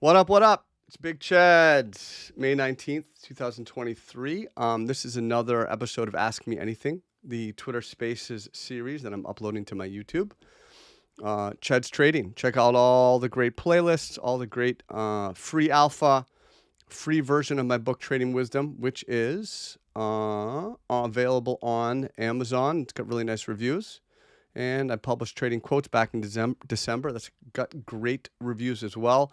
What up? What up? It's Big Cheds, May 19th, 2023. This is another episode of Ask Me Anything, the Twitter Spaces series that I'm uploading to my YouTube. Cheds Trading. Check out all the great playlists, all the great free alpha, free version of my book Trading Wisdom, which is available on Amazon. It's got really nice reviews. And I published Trading Quotes back in December. That's got great reviews as well.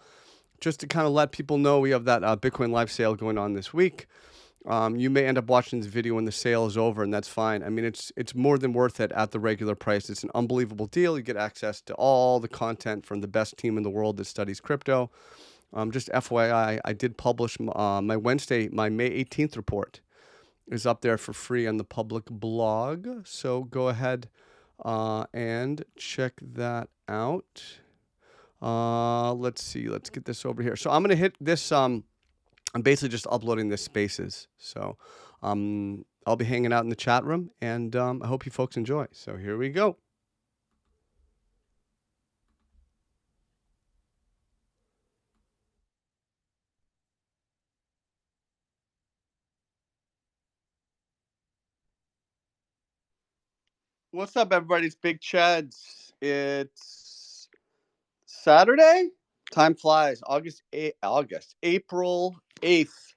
Just to kind of let people know, we have that Bitcoin live sale going on this week. You may end up watching this video when the sale is over, and that's fine. I mean, it's more than worth it at the regular price. It's an unbelievable deal. You get access to all the content from the best team in the world that studies crypto. Just FYI, I did publish my May 18th report is up there for free on the public blog. So go ahead and check that out. Let's see. Let's get this over here. So I'm gonna hit this. I'm basically just uploading this Spaces. So I'll be hanging out in the chat room, and I hope you folks enjoy. So here we go. What's up, everybody? It's Big Cheds. It's Saturday. Time flies. April 8th,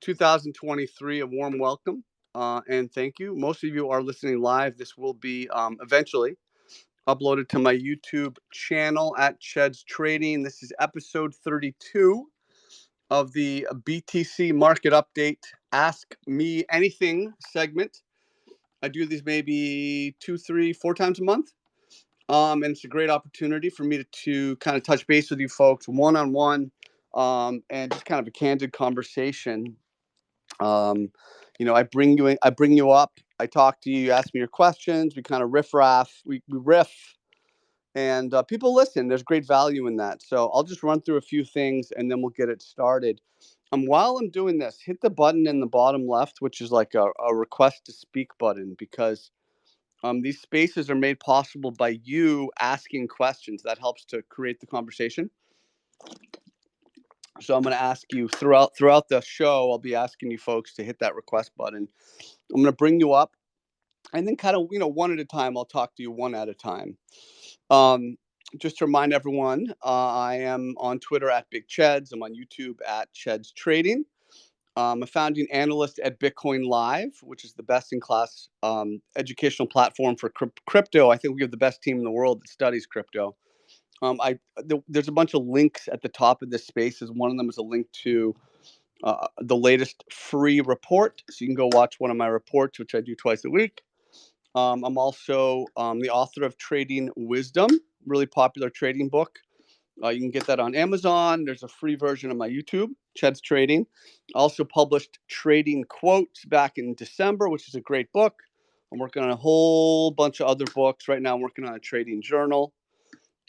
2023. A warm welcome and thank you. Most of you are listening live. This will be eventually uploaded to my YouTube channel at Cheds Trading. This is episode 32 of the BTC Market Update Ask Me Anything segment. I do these maybe 2, 3, 4 times a month. And it's a great opportunity for me to kind of touch base with you folks one-on-one, and just kind of a candid conversation. I bring you up, I talk to you, you ask me your questions, we kind of we riff, and people listen. There's great value in that. So I'll just run through a few things and then we'll get it started. While I'm doing this, hit the button in the bottom left, which is like a request to speak button, because these spaces are made possible by you asking questions. That helps to create the conversation. So I'm going to ask you throughout the show, I'll be asking you folks to hit that request button. I'm going to bring you up, and then kind of, one at a time, I'll talk to you one at a time. Just to remind everyone, I am on Twitter at Big Cheds. I'm on YouTube at Cheds Trading. I'm a founding analyst at Bitcoin Live, which is the best-in-class educational platform for crypto. I think we have the best team in the world that studies crypto. There's a bunch of links at the top of this space. One of them is a link to the latest free report, so you can go watch one of my reports, which I do twice a week. I'm also the author of Trading Wisdom, really popular trading book. You can get that on Amazon. There's a free version of my YouTube, Cheds Trading. Also published Trading Quotes back in December, which is a great book. I'm working on a whole bunch of other books. Right now I'm working on a trading journal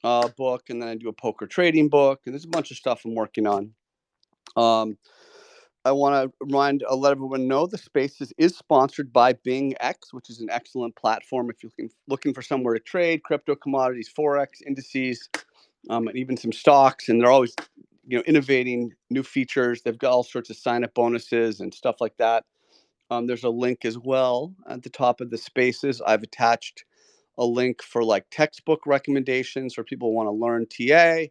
book, and then I do a poker trading book, and there's a bunch of stuff I'm working on. I want to let everyone know the Spaces is sponsored by BingX, which is an excellent platform if you're looking for somewhere to trade crypto, commodities, forex, indices, and even some stocks. And they're always, innovating new features. They've got all sorts of sign-up bonuses and stuff like that. There's a link as well at the top of the Spaces. I've attached a link for like textbook recommendations for people who want to learn TA.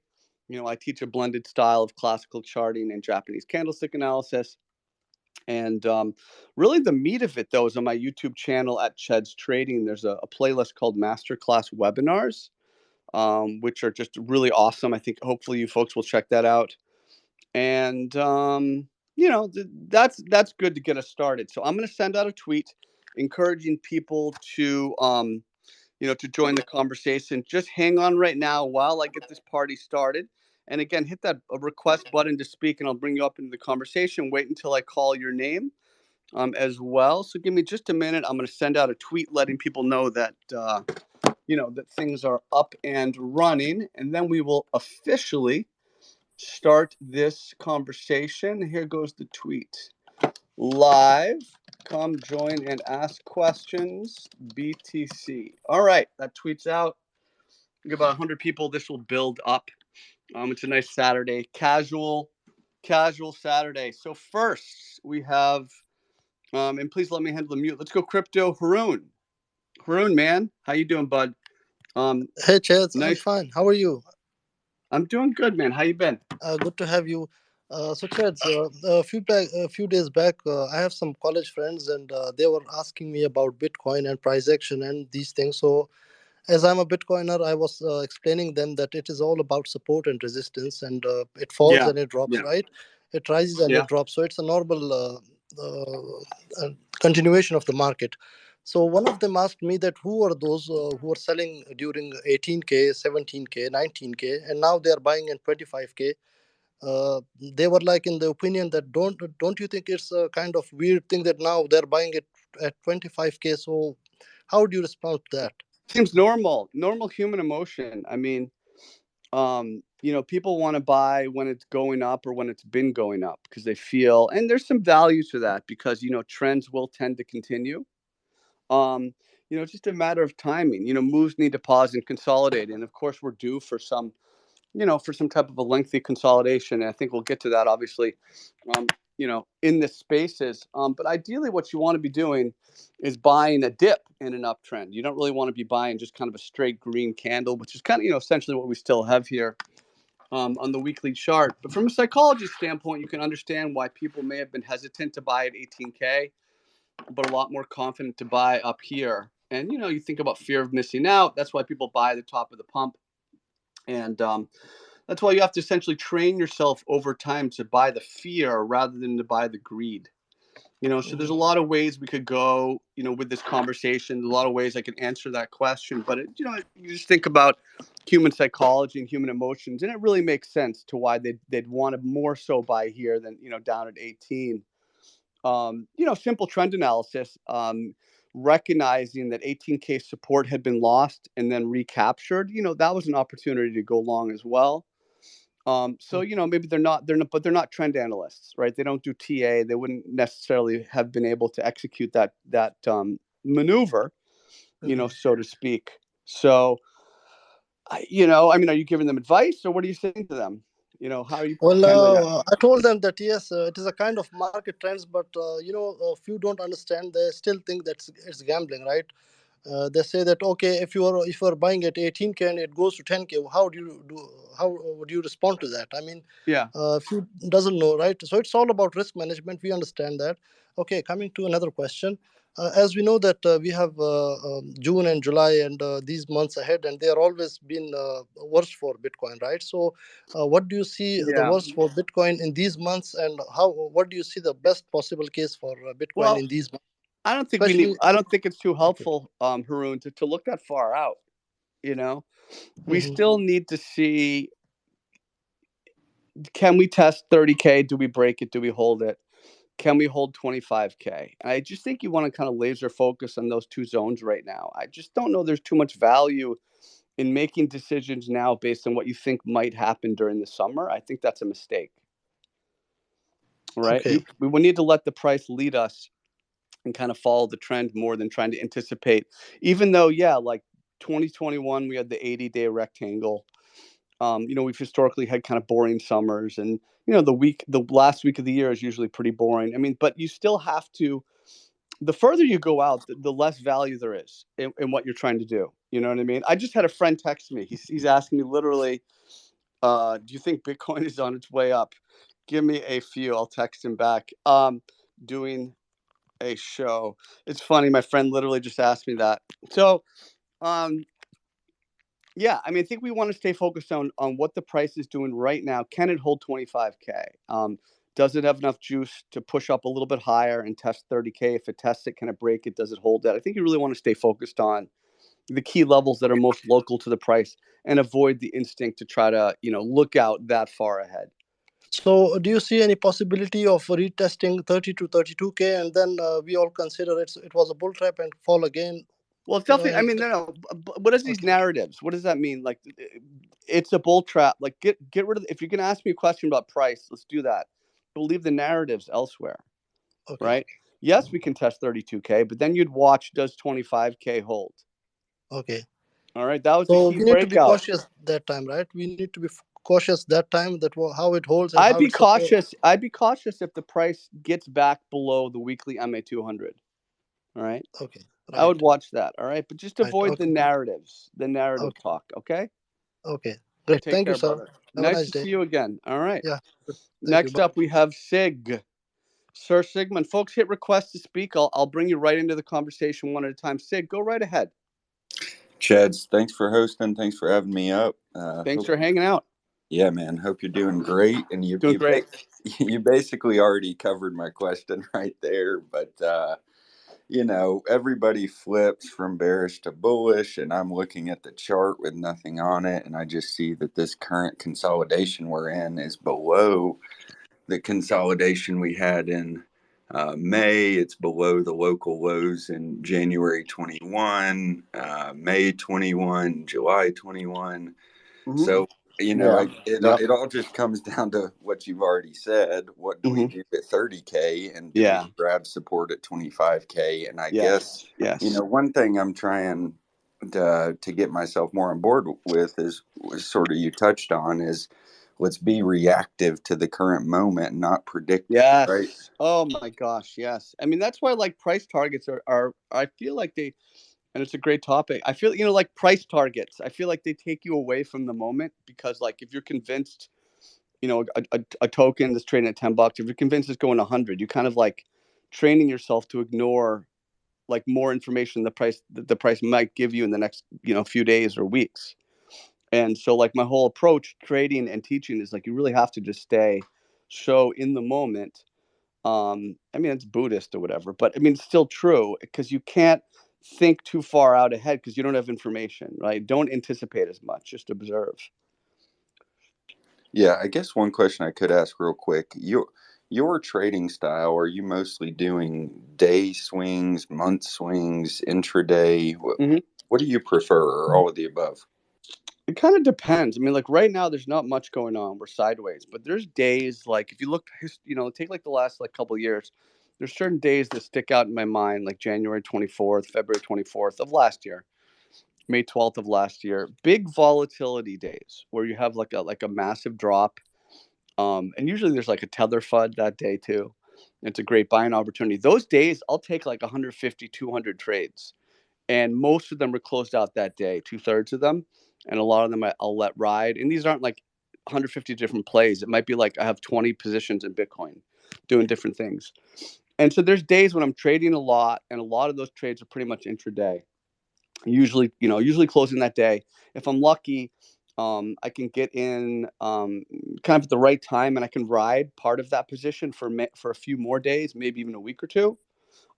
I teach a blended style of classical charting and Japanese candlestick analysis. And really the meat of it, though, is on my YouTube channel at Cheds Trading. There's a playlist called Masterclass Webinars, which are just really awesome. I think hopefully you folks will check that out. And, that's good to get us started. So I'm going to send out a tweet encouraging people to to join the conversation. Just hang on right now while I get this party started. And again, hit that request button to speak, and I'll bring you up into the conversation. Wait until I call your name as well. So give me just a minute. I'm going to send out a tweet letting people know that, that things are up and running. And then we will officially start this conversation. Here goes the tweet. Live. Come join and ask questions. BTC. All right, that tweet's out. Get about 100 people. This will build up. It's a nice Saturday, casual Saturday. So first we have, and please let me handle the mute. Let's go crypto, Haroon. Haroon, man, how you doing, bud? Hey, Cheds, I'm Nice. fine. How are you? I'm doing good, man. How you been? Good to have you. Cheds, a few days back, I have some college friends, and they were asking me about Bitcoin and price action and these things. So, as I'm a Bitcoiner, I was explaining them that it is all about support and resistance, and it falls Yeah, and it drops, yeah, right? It rises and yeah. it drops. So it's a normal continuation of the market. So one of them asked me that who are those who are selling during 18K, 17K, 19K, and now they are buying in 25K. They were like in the opinion that don't you think it's a kind of weird thing that now they're buying it at 25K? So how do you respond to that? Seems normal human emotion. I mean, people want to buy when it's going up or when it's been going up because they feel, and there's some value to that because trends will tend to continue. Um, it's just a matter of timing. Moves need to pause and consolidate, and of course, we're due for some, for some type of a lengthy consolidation. And I think we'll get to that, obviously, um, in the spaces. But ideally, what you want to be doing is buying a dip in an uptrend. You don't really want to be buying just kind of a straight green candle, which is kind of, essentially what we still have here on the weekly chart. But from a psychology standpoint, you can understand why people may have been hesitant to buy at 18K, but a lot more confident to buy up here. And you think about fear of missing out. That's why people buy the top of the pump, and that's why you have to essentially train yourself over time to buy the fear rather than to buy the greed. So there's a lot of ways we could go, with this conversation. There's a lot of ways I can answer that question, but you just think about human psychology and human emotions, and it really makes sense to why they'd want to more so buy here than down at 18. Simple trend analysis, recognizing that 18K support had been lost and then recaptured. That was an opportunity to go long as well. So maybe but they're not trend analysts, right? They don't do TA. They wouldn't necessarily have been able to execute that maneuver, Mhm. so to speak. So, I mean, are you giving them advice or what are you saying to them? How are you Well, handling that? I told them that yes, it is a kind of market trends, but few don't understand. They still think that it's gambling, right? They say that okay, if you are buying at 18K and it goes to 10K, how would you respond to that? I mean, Yeah. if you doesn't know, right? So it's all about risk management. We understand that. Okay, coming to another question. As we know that we have June and July and these months ahead, and they are always been worse for Bitcoin, right? So, what do you see the Yeah. worst for Bitcoin in these months, and how? What do you see the best possible case for Bitcoin Well, in these months, I don't think we need. especially? I don't think it's too Okay. helpful, Haroon, to look that far out. You know, we Hmm. still need to see, can we test 30K? Do we break it? Do we hold it? Can we hold 25K? I just think you want to kind of laser focus on those two zones right now. I just don't know there's too much value in making decisions now based on what you think might happen during the summer. I think that's a mistake, right? Okay. We will need to let the price lead us and kind of follow the trend more than trying to anticipate. Even though, yeah, like 2021, we had the 80-day rectangle. We've historically had kind of boring summers, and the last week of the year is usually pretty boring. I mean, but you still have to. The further you go out, the less value there is in what you're trying to do. You know what I mean? I just had a friend text me. He's asking me literally, "Do you think Bitcoin is on its way up?" Give me a few. I'll text him back. Doing a show. It's funny. My friend literally just asked me that. So, um, yeah, I mean, I think we want to stay focused on what the price is doing right now. Can it hold 25K? Does it have enough juice to push up a little bit higher and test 30K? If it tests it, can it break it? Does it hold that? I think you really want to stay focused on the key levels that are most local to the price and avoid the instinct to try to look out that far ahead. So, do you see any possibility of retesting 30 to 32K, and then we all consider it was a bull trap and fall again? Well, it's You know, definitely. I and mean, no. What is these okay, narratives? What does that mean? Like, it's a bull trap. Like, get rid of. If you're going to ask me a question about price, let's do that. But leave the narratives elsewhere, okay, right? Yes, we can test 32K, but then you'd watch, does 25K hold? okay. All right, that was the So key we need to be breakout. cautious that time, right? We need to be cautious that time, that how it holds and I'd how be it supports? cautious. I'd be cautious if the price gets back below the weekly MA 200. All right. Okay, I right, would watch that. All right. But just right. avoid the Okay, narratives, the narrative okay, talk. Okay. okay. Great. Take Thank you, care, sir. brother. Have a Nice nice to day. see you again. All right. Yeah. Thank you. Next Bye. up, we have Sig. Sir Sigmund. Folks, hit request to speak. I'll bring you right into the conversation one at a time. Sig, go right ahead. Cheds, thanks for hosting. Thanks for having me up. Thanks for hanging out. Yeah, man. Hope you're doing great. And Doing great. you basically already covered my question right there. But everybody flips from bearish to bullish, and I'm looking at the chart with nothing on it, and I just see that this current consolidation we're in is below the consolidation we had in May. It's below the local lows in January 21, May 21, July 21. Mm-hmm. So, Yeah. Yep. it all just comes down to what you've already said. What do we Mm-hmm. do at 30K, and do we Yeah. grab support at 25K? And I guess, Yes. Yes. one thing I'm trying to get myself more on board with is sort of you touched on is let's be reactive to the current moment, not predictive, right? Yes. Oh my gosh. Yes. I mean, that's why like price targets are I feel like they, and it's a great topic. I feel, like price targets, I feel like they take you away from the moment because like if you're convinced, a token that's trading at $10, if you're convinced it's going 100, you kind of like training yourself to ignore like more information the price might give you in the next, few days or weeks. And so like my whole approach trading and teaching is like you really have to just stay so in the moment. I mean, it's Buddhist or whatever, but I mean, it's still true because you can't think too far out ahead because you don't have information, right? Don't anticipate as much, just observe. Yeah, I guess one question I could ask real quick. Your trading style, are you mostly doing day swings, month swings, intraday? Hmm. What do you prefer, or all of the above? It kind of depends. I mean, like right now, there's not much going on. We're sideways, but there's days like if you look, take like the last like couple of years. There's certain days that stick out in my mind, like January 24th, February 24th of last year, May 12th of last year. Big volatility days where you have like a massive drop. And usually there's like a tether FUD that day too. It's a great buying opportunity. Those days, I'll take like 150, 200 trades, and most of them were closed out that day. 2/3 of them, and a lot of them I'll let ride. And these aren't like 150 different plays. It might be like I have 20 positions in Bitcoin, doing different things. And so there's days when I'm trading a lot, and a lot of those trades are pretty much intraday. Usually closing that day. If I'm lucky, I can get in kind of at the right time, and I can ride part of that position for a few more days, maybe even a week or two.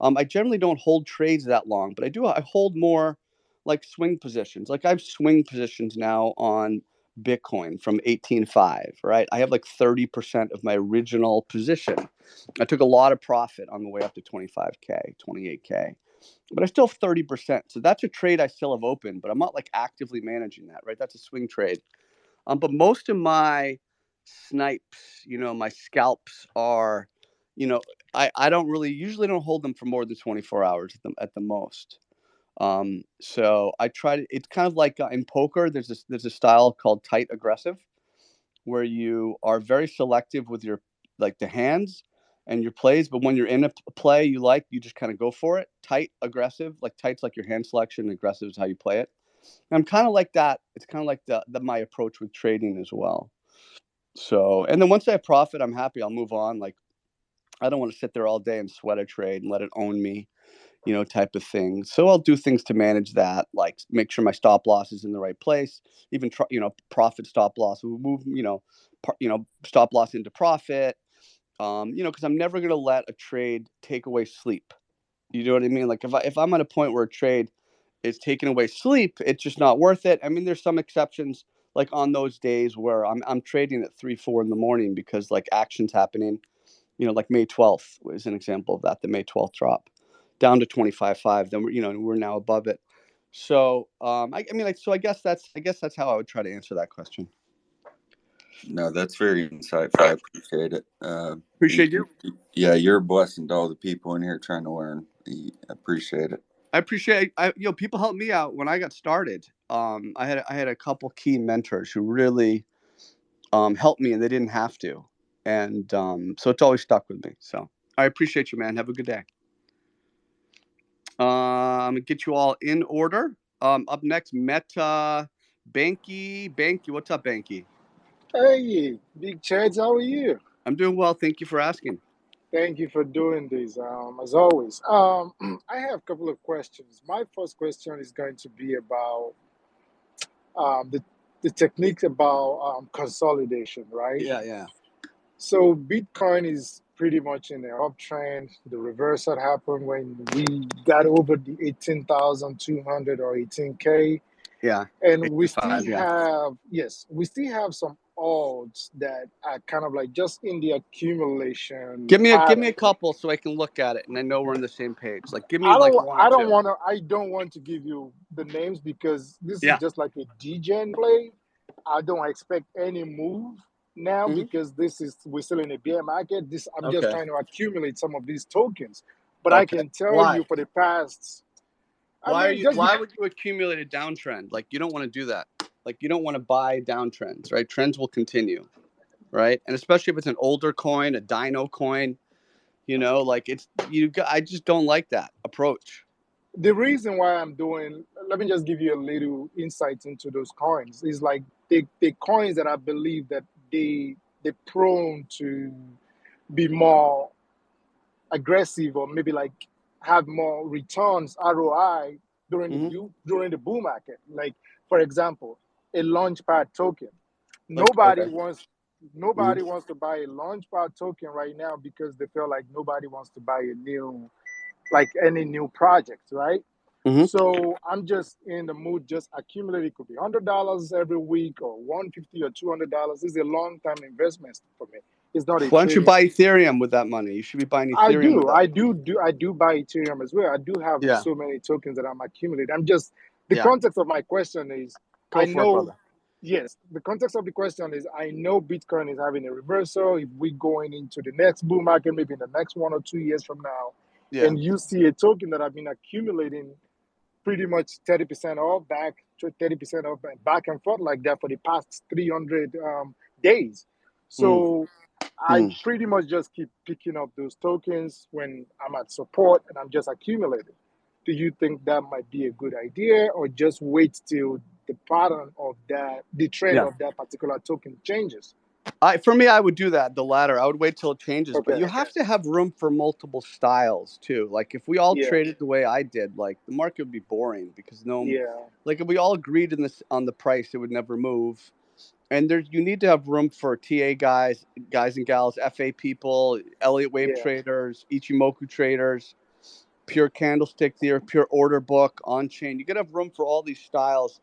I generally don't hold trades that long, but I do. I hold more like swing positions. Like I have swing positions now on Bitcoin from 18.5. Right, I have like 30% of my original position. I took a lot of profit on the way up to 25K, 28K, but I still have 30%. So that's a trade I still have open, but I'm not like actively managing that, right? That's a swing trade. But most of my snipes, my scalps are, you know, I don't really usually don't hold them for more than 24 hours at the most. So I try to, it's kind of like in poker, there's a style called tight aggressive where you are very selective with your like the hands and your plays, but when you're in a play you just kind of go for it. Tight, aggressive, like tight's like your hand selection, aggressive is how you play it. And I'm kind of like that. It's kind of like the my approach with trading as well. So, and then once I profit, I'm happy. I'll move on. Like I don't want to sit there all day and sweat a trade and let it own me, type of thing. So I'll do things to manage that, like make sure my stop loss is in the right place. Even profit stop loss. We move, stop loss into profit. Because I'm never gonna let a trade take away sleep. You know what I mean? Like if I'm at a point where a trade is taking away sleep, it's just not worth it. I mean, there's some exceptions, like on those days where I'm trading at 3, 4 in the morning because like action's happening. Like May 12th was an example of that. The May 12th drop down to 25.5. Then we're now above it. So I mean, like, so I guess that's how I would try to answer that question. No, that's very insightful. I appreciate it. Appreciate you. Yeah, you're a blessing to all the people in here trying to learn. I appreciate it. I appreciate people helped me out when I got started. I had a couple key mentors who really help me, and they didn't have to. And so it's always stuck with me. So I appreciate you, man. Have a good day. I'm gonna get you all in order. Up next, Meta Banky. What's up, Banky? Hey, Big Cheds, how are you? I'm doing well. Thank you for asking. Thank you for doing this, as always. I have a couple of questions. My first question is going to be about um, the, the technique about consolidation, right? Yeah. So Bitcoin is pretty much in the uptrend. The reversal happened when we got over the 18,200 or 18K. Yeah. And we still 85, yeah. have, yes, we still have some odds that are kind of like just in the accumulation Give me pattern. a couple so I can look at it and I know we're on the same page. Like, give me I like don't one or two. I don't want to give you the names because this is Yeah. just like a degen play. I don't expect any move now Mhm. because we're still in a bear market. I'm just Okay. trying to accumulate some of these tokens. But I Okay. can tell Why? you for the past, Why would you accumulate a downtrend? Like, you don't want to do that. Like, you don't want to buy downtrends, right? Trends will continue, right? And especially if it's an older coin, a dino coin, like I just don't like that approach. the reason why I'm doing, let me just give you a little insight into those coins. Is like the coins that I believe that they're prone to be more aggressive or maybe like have more returns ROI during the bull market. Like for example, a launchpad token. Nobody Okay. wants to buy a launchpad token right now because they feel like nobody wants to buy any new project, right? Mm-hmm. So I'm just in the mood, just accumulate. It could be $100 every week or $150 or $200. This is a long-term investment for me. It's not a Why don't you trading. buy Ethereum with that money? You should be buying Ethereum with that. I do buy Ethereum as well. I do have Yeah. so many tokens that I'm accumulating. I'm just the Yeah. context of my question is Go I for it, know brother. yes, the context of the question is I know Bitcoin is having a reversal. If we're going into the next bull market, maybe in the next 1 or 2 years from now, Yeah. and you see a token that I've been accumulating pretty much 30% off, back to 30% off, back and forth like that for the past 300 days. So I pretty much just keep picking up those tokens when I'm at support and I'm just accumulating. Do you think that might be a good idea, or just wait till the pattern of the trend Yeah. of that particular token changes? For me, I would do that, the latter. I would wait till it changes, but Okay. you have to have room for multiple styles too. Like if we all Yeah. traded the way I did, like the market would be boring because Yeah. like if we all agreed on the price, it would never move. And you need to have room for TA guys and gals, FA people, Elliott Wave Yeah. traders, Ichimoku traders, pure candlestick theory, pure order book, on chain. You got to have room for all these styles.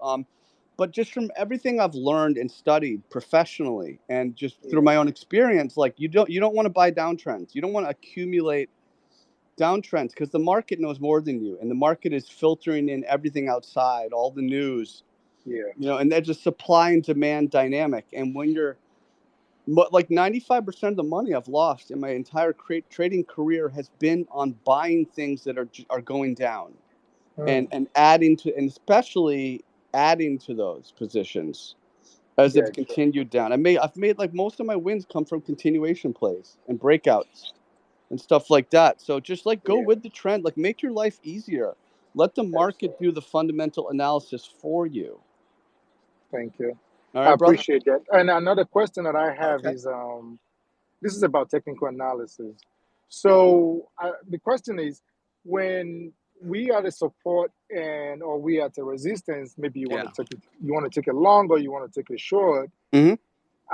But just from everything I've learned and studied professionally, and just through my own experience, like you don't want to buy downtrends. You don't want to accumulate downtrends because the market knows more than you, and the market is filtering in everything outside, all the news. Yeah. And there's a supply and demand dynamic. And when you're like 95% of the money I've lost in my entire trading career has been on buying things that are going down and adding to, and especially adding to those positions as they've Gotcha. continued down. I've made like most of my wins come from continuation plays and breakouts and stuff like that. So just like go Yeah. with the trend, like make your life easier. Let the market Absolutely. do the fundamental analysis for you. Thank you. All I right, brother. appreciate that. And another question that I have Okay. is this is about technical analysis. So the question is, when we are the support and or we are at the resistance, maybe Yeah. you want to take a long or you want to take a short. Mm-hmm.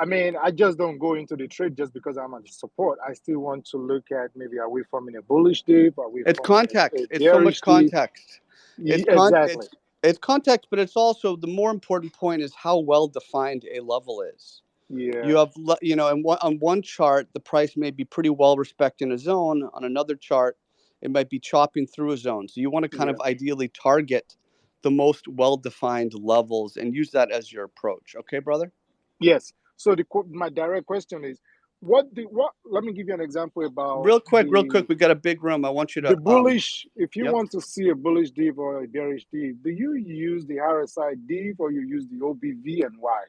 I mean, I just don't go into the trade just because I'm at the support. I still want to look at maybe are we forming a bullish dip, are we It's forming context. a It's so much bearish dip? context. Exactly. It's context, but it's also the more important point is how well defined a level is. Yeah. You have, on one chart, the price may be pretty well respected in a zone. On another chart, it might be chopping through a zone. So you want to kind Yeah. of ideally target the most well-defined levels and use that as your approach. Okay, brother? Yes. So my direct question is, what? Let me give you an example about Real quick. We got a big room. I want you the to. bullish. If you Yep. want to see a bullish div or a bearish div, do you use the RSI div or you use the OBV, and why?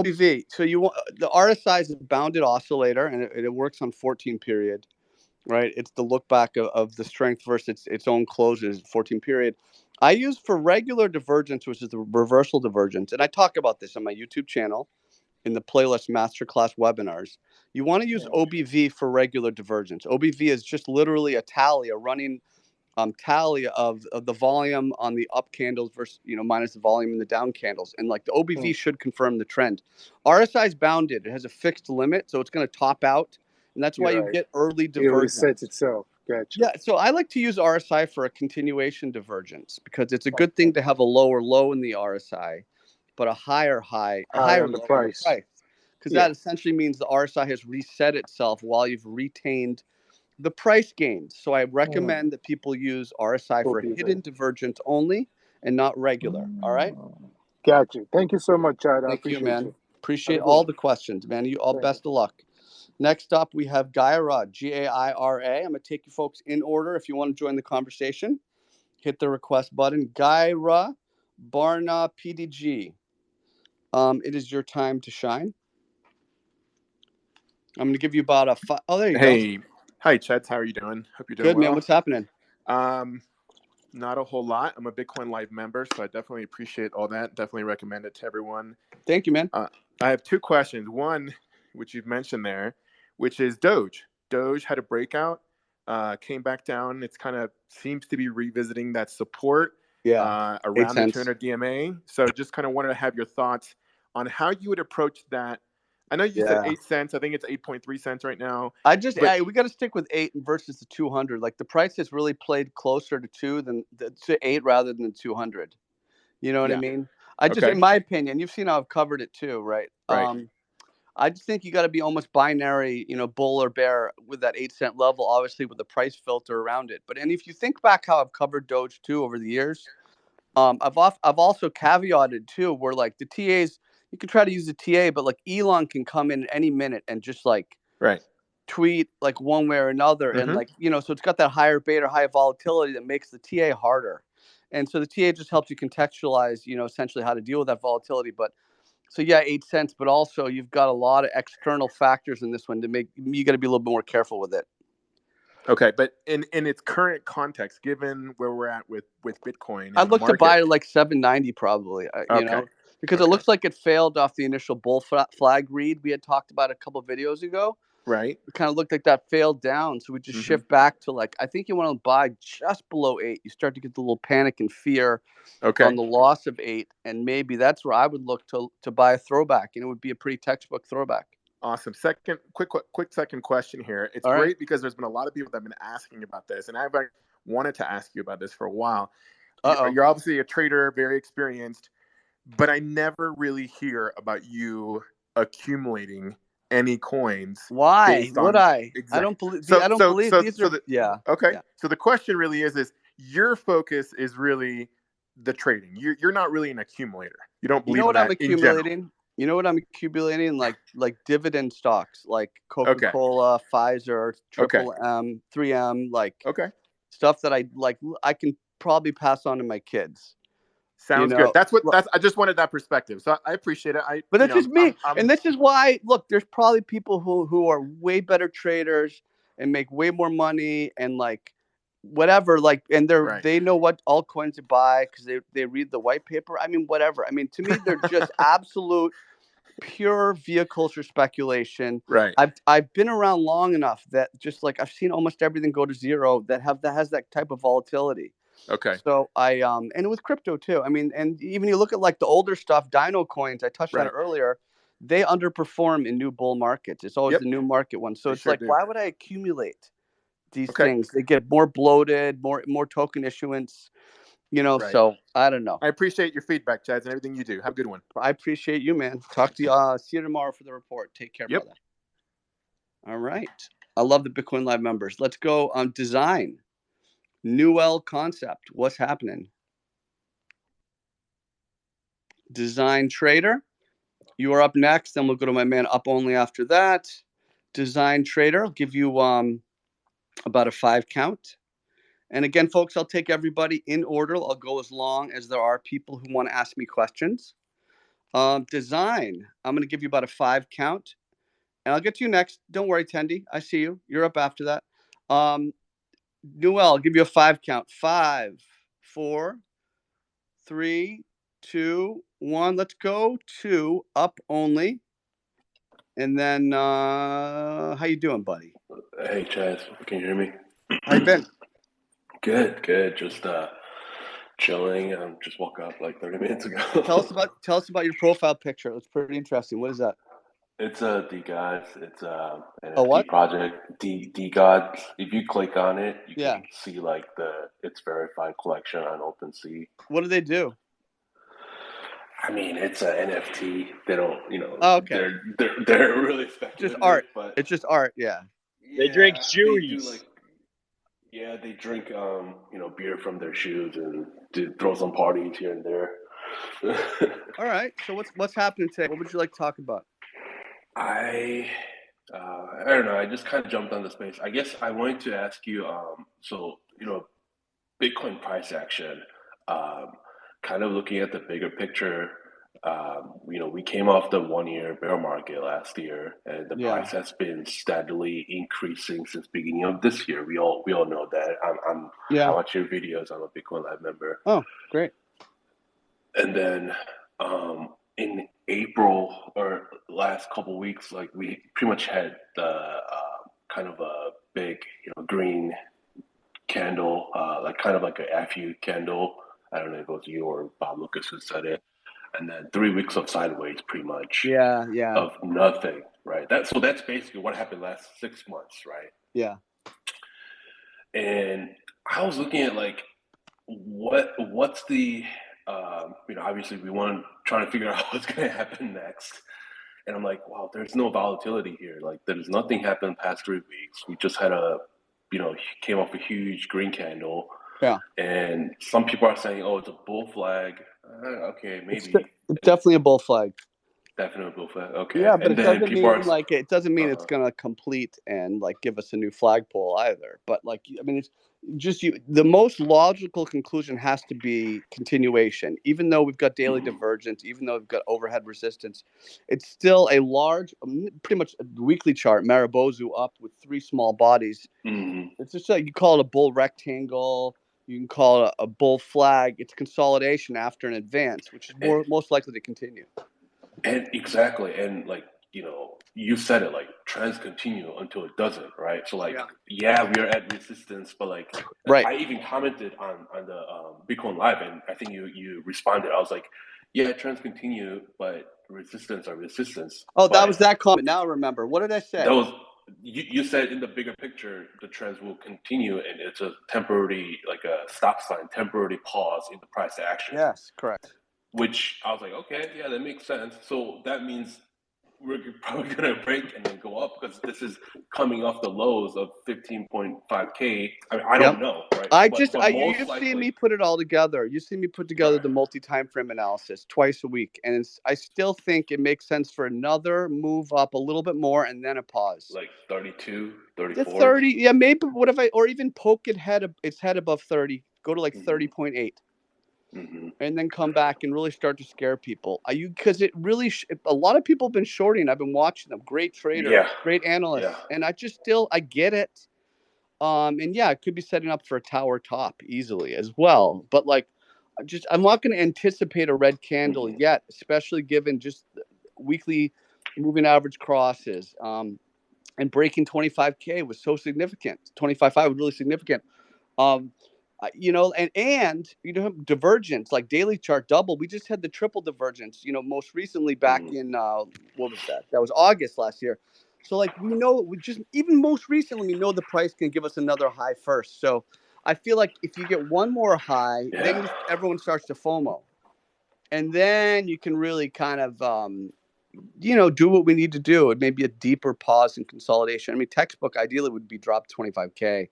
OBV. So you want the RSI is a bounded oscillator, and it works on 14 period, right? It's the look back of the strength versus its own closes 14 period. I use for regular divergence, which is the reversal divergence, and I talk about this on my YouTube channel in the playlist Masterclass webinars. You want to use OBV for regular divergence. OBV is just literally a tally, a running tally of the volume on the up candles versus, minus the volume in the down candles. And like the OBV should confirm the trend. RSI is bounded. It has a fixed limit, so it's going to top out. And that's why you get early divergence. It resets itself. Gotcha. Yeah, so I like to use RSI for a continuation divergence because it's a good thing to have a lower low in the RSI, but a higher high on the low price. on the price. Because that essentially means the RSI has reset itself while you've retained the price gains. So I recommend that people use RSI for hidden divergence only and not regular. All right. Got you. Thank you so much, Chad. I Thank you, appreciate man. you. Appreciate all the questions, man. You all best of luck. Next up, we have Gaira, Gaira. I'm going to take you folks in order. If you want to join the conversation, hit the request button. Gaira, Barna, PDG. It is your time to shine. I'm going to give you about a five. Oh, there you go. Hi, Cheds. How are you doing? Hope you're doing good, well. man. What's happening? Not a whole lot. I'm a Bitcoin Live member, so I definitely appreciate all that. Definitely recommend it to everyone. Thank you, man. I have two questions. One, which you've mentioned there, which is Doge. Doge had a breakout, came back down. It's kind of seems to be revisiting that support around the 200 DMA. So just kind of wanted to have your thoughts on how you would approach that. I know you said 8 cents. I think it's 8.3 cents right now. We got to stick with 8 versus the 200. Like the price has really played closer to 2 than to 8 rather than 200. You know what I mean? In my opinion, you've seen how I've covered it too, right? I just think you got to be almost binary, bull or bear with that 8 cent level, obviously with the price filter around it. And if you think back how I've covered Doge too over the years, I've also caveated too, where like the TAs, you can try to use the TA, but like Elon can come in any minute and just like tweet like one way or another, and like so it's got that higher beta, high volatility that makes the TA harder, and so the TA just helps you contextualize, essentially how to deal with that volatility. But so 8 cents, but also you've got a lot of external factors in this one to make you got to be a little bit more careful with it. Okay, but in its current context, given where we're at with Bitcoin, I'd look to buy it like 790 probably, because it looks like it failed off the initial bull flag read we had talked about a couple of videos ago. Right. It kind of looked like that failed down, so we just shift back to like I think you want to buy just below 8. You start to get the little panic and fear on the loss of 8, and maybe that's where I would look to buy a throwback, and it would be a pretty textbook throwback. Awesome. Second, quick second question here. It's great because there's been a lot of people that have been asking about this, and I've wanted to ask you about this for a while. You're obviously a trader, very experienced, but I never really hear about you accumulating any coins. Why would I? I don't believe. I don't believe these are. Okay. So the question really is your focus is really the trading. You're not really an accumulator. You don't believe in that in general. You know what I'm accumulating? Like dividend stocks, like Coca-Cola, Pfizer, Triple M, 3M, like stuff that I can probably pass on to my kids. Sounds good. I just wanted that perspective. So I appreciate it. But that's just me. And this is why, look, there's probably people who are way better traders and make way more money and like whatever, like, and they know what altcoins to buy because they read the white paper. I mean, whatever. I mean, to me, they're just absolute pure vehicles for speculation. Right. I've been around long enough that just like I've seen almost everything go to zero that has that type of volatility. Okay. So and with crypto too. I mean, and even you look at like the older stuff, Dino coins, I touched on it earlier, they underperform in new bull markets. It's always the new market one. So it's like, why would I accumulate these things? They get more bloated, more token issuance, so I don't know. I appreciate your feedback, Cheds, and everything you do. Have a good one. I appreciate you, man. Talk to you. See you tomorrow for the report. Take care, brother. All right. I love the Bitcoin Live members. Let's go on design. Newell Concept. What's happening? Design Trader. You are up next. Then we'll go to my man Up Only after that. Design Trader. I'll give you about a 5 count. And again, folks, I'll take everybody in order. I'll go as long as there are people who want to ask me questions. Design. I'm going to give you about a 5 count, and I'll get to you next. Don't worry, Tendy. I see you. You're up after that. Noel, I'll give you a 5 count. 5, 4, 3, 2, 1. Let's go. 2 up only. And then, how you doing, buddy? Hey, Chaz, can you hear me? How you been? Good. Just chilling. Just woke up like 30 minutes ago. Tell us about your profile picture. It's pretty interesting. What is that? It's a DGods. It's a A what? NFT project. DGods. If you click on it, you Yeah. can see like its verified collection on OpenSea. What do they do? I mean, it's an NFT. They don't, Oh, okay. They're really speculative. Just art. But It's just art. Yeah. They drink They shoes. do like, yeah, they drink beer from their shoes and throw some parties here and there. All right. So what's happening today? What would you like to talk about? I don't know. I just kind of jumped on the space. I guess I wanted to ask you. Bitcoin price action. Kind of looking at the bigger picture. We came off the 1-year bear market last year, and the price has been steadily increasing since beginning of this year. We all know that. I watch your videos. I'm a Bitcoin Live member. Oh, great. And then in April or last couple weeks, like we pretty much had the kind of a big, green candle, like kind of like a FU candle. I don't know if it was you or Bob Lucas who said it. And then 3 weeks of sideways, pretty much. Yeah. Of nothing, right? That's basically what happened last 6 months, right? Yeah. And I was looking at like what's the obviously we want trying to figure out what's going to happen next. And I'm like, wow, there's no volatility here. Like there's nothing happened past 3 weeks. We just had came off a huge green candle. Yeah. And some people are saying, oh, it's a bull flag. Okay, maybe. It's definitely a bull flag. Definitely a bull flag. Okay. Yeah, but and it doesn't mean it's gonna complete and like give us a new flagpole either. But like, I mean, it's just the most logical conclusion has to be continuation. Even though we've got daily divergence, even though we've got overhead resistance, it's still a large, pretty much a weekly chart, Maribozu up with 3 small bodies. It's just like you call it a bull rectangle. You can call it a bull flag. It's consolidation after an advance, which is most likely to continue. And exactly. And like, you said it, like trends continue until it doesn't, right? So like, we are at resistance, but like, right. I even commented on the Bitcoin Live, and I think you responded. I was like, yeah, trends continue, but resistance are resistance. Oh, that was that comment. Now I remember. What did I say? That was you said in the bigger picture, the trends will continue, and it's a temporary, like a stop sign, temporary pause in the price action. Yes, correct. Which I was like, okay, yeah, that makes sense. So that means we're probably going to break and then go up because this is coming off the lows of 15.5K. I mean, I don't know, right? You've seen me put it all together. You've seen me put together the multi-time frame analysis twice a week. And I still think it makes sense for another move up a little bit more and then a pause. Like 32, 34? 30, yeah, maybe. Or even poke its head above 30, go to like 30.8. And then come back and really start to scare people. Because it really, a lot of people have been shorting. I've been watching them. Great traders, great analysts, and I get it. And yeah, it could be setting up for a tower top easily as well. But like, I'm not going to anticipate a red candle yet, especially given just weekly moving average crosses. And breaking 25K was so significant. 25.5 was really significant. And divergence, like daily chart double. We just had the triple divergence, most recently back in what was that? That was August last year. So like even most recently we know the price can give us another high first. So I feel like if you get one more high, then everyone starts to FOMO, and then you can really kind of do what we need to do. It may be a deeper pause and consolidation. I mean, textbook ideally would be drop 25K.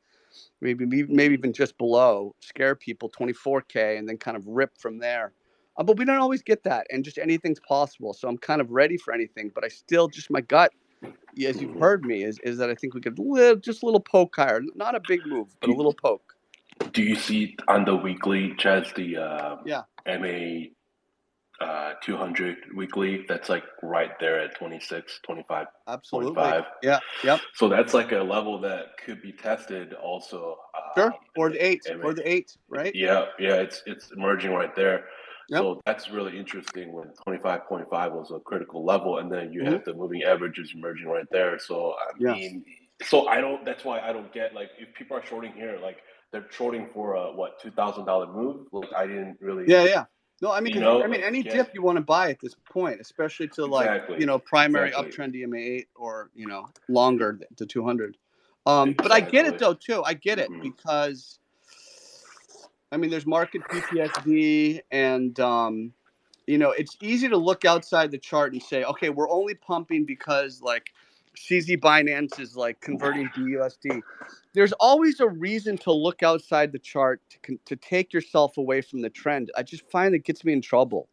Maybe even just below, scare people 24K and then kind of rip from there. But we don't always get that, and just anything's possible. So I'm kind of ready for anything, but I still just my gut, as you've heard me, is that I think we could just a little poke higher, not a big move, but a little poke. Do you see on the weekly, Chaz, the MA 200 weekly. That's like right there at 26, 25.5. Absolutely. Yeah. Yep. So that's like a level that could be tested also. Sure. Or the 8, right? Yeah, it's emerging right there. Yep. So that's really interesting when 25.5 was a critical level, and then you have the moving averages emerging right there. So I mean, so that's why I don't get, like, if people are shorting here, like they're shorting for a $2,000 move. Like I didn't really. Yeah. No, I mean, any dip you want to buy at this point, especially to primary uptrend EMA 8 or longer to 200. But I get it though too. I get it because I mean, there's market PTSD, and it's easy to look outside the chart and say, okay, we're only pumping because like CZ Binance is like converting BUSD. There's always a reason to look outside the chart to take yourself away from the trend. I just find it gets me in trouble,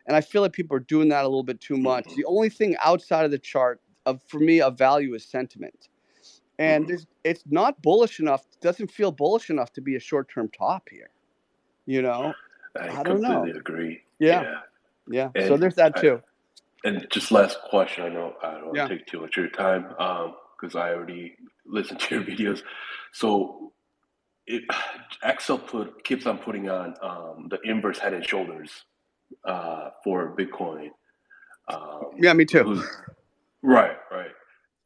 and I feel like people are doing that a little bit too much. The only thing outside of the chart for me of value is sentiment, and it's not bullish enough. Doesn't feel bullish enough to be a short-term top here. I completely agree. Yeah. So there's that too. And just last question. I know I don't want to take too much of your time because I already listened to your videos. So Excel keeps on putting on the inverse head and shoulders for Bitcoin. Yeah, me too. Right.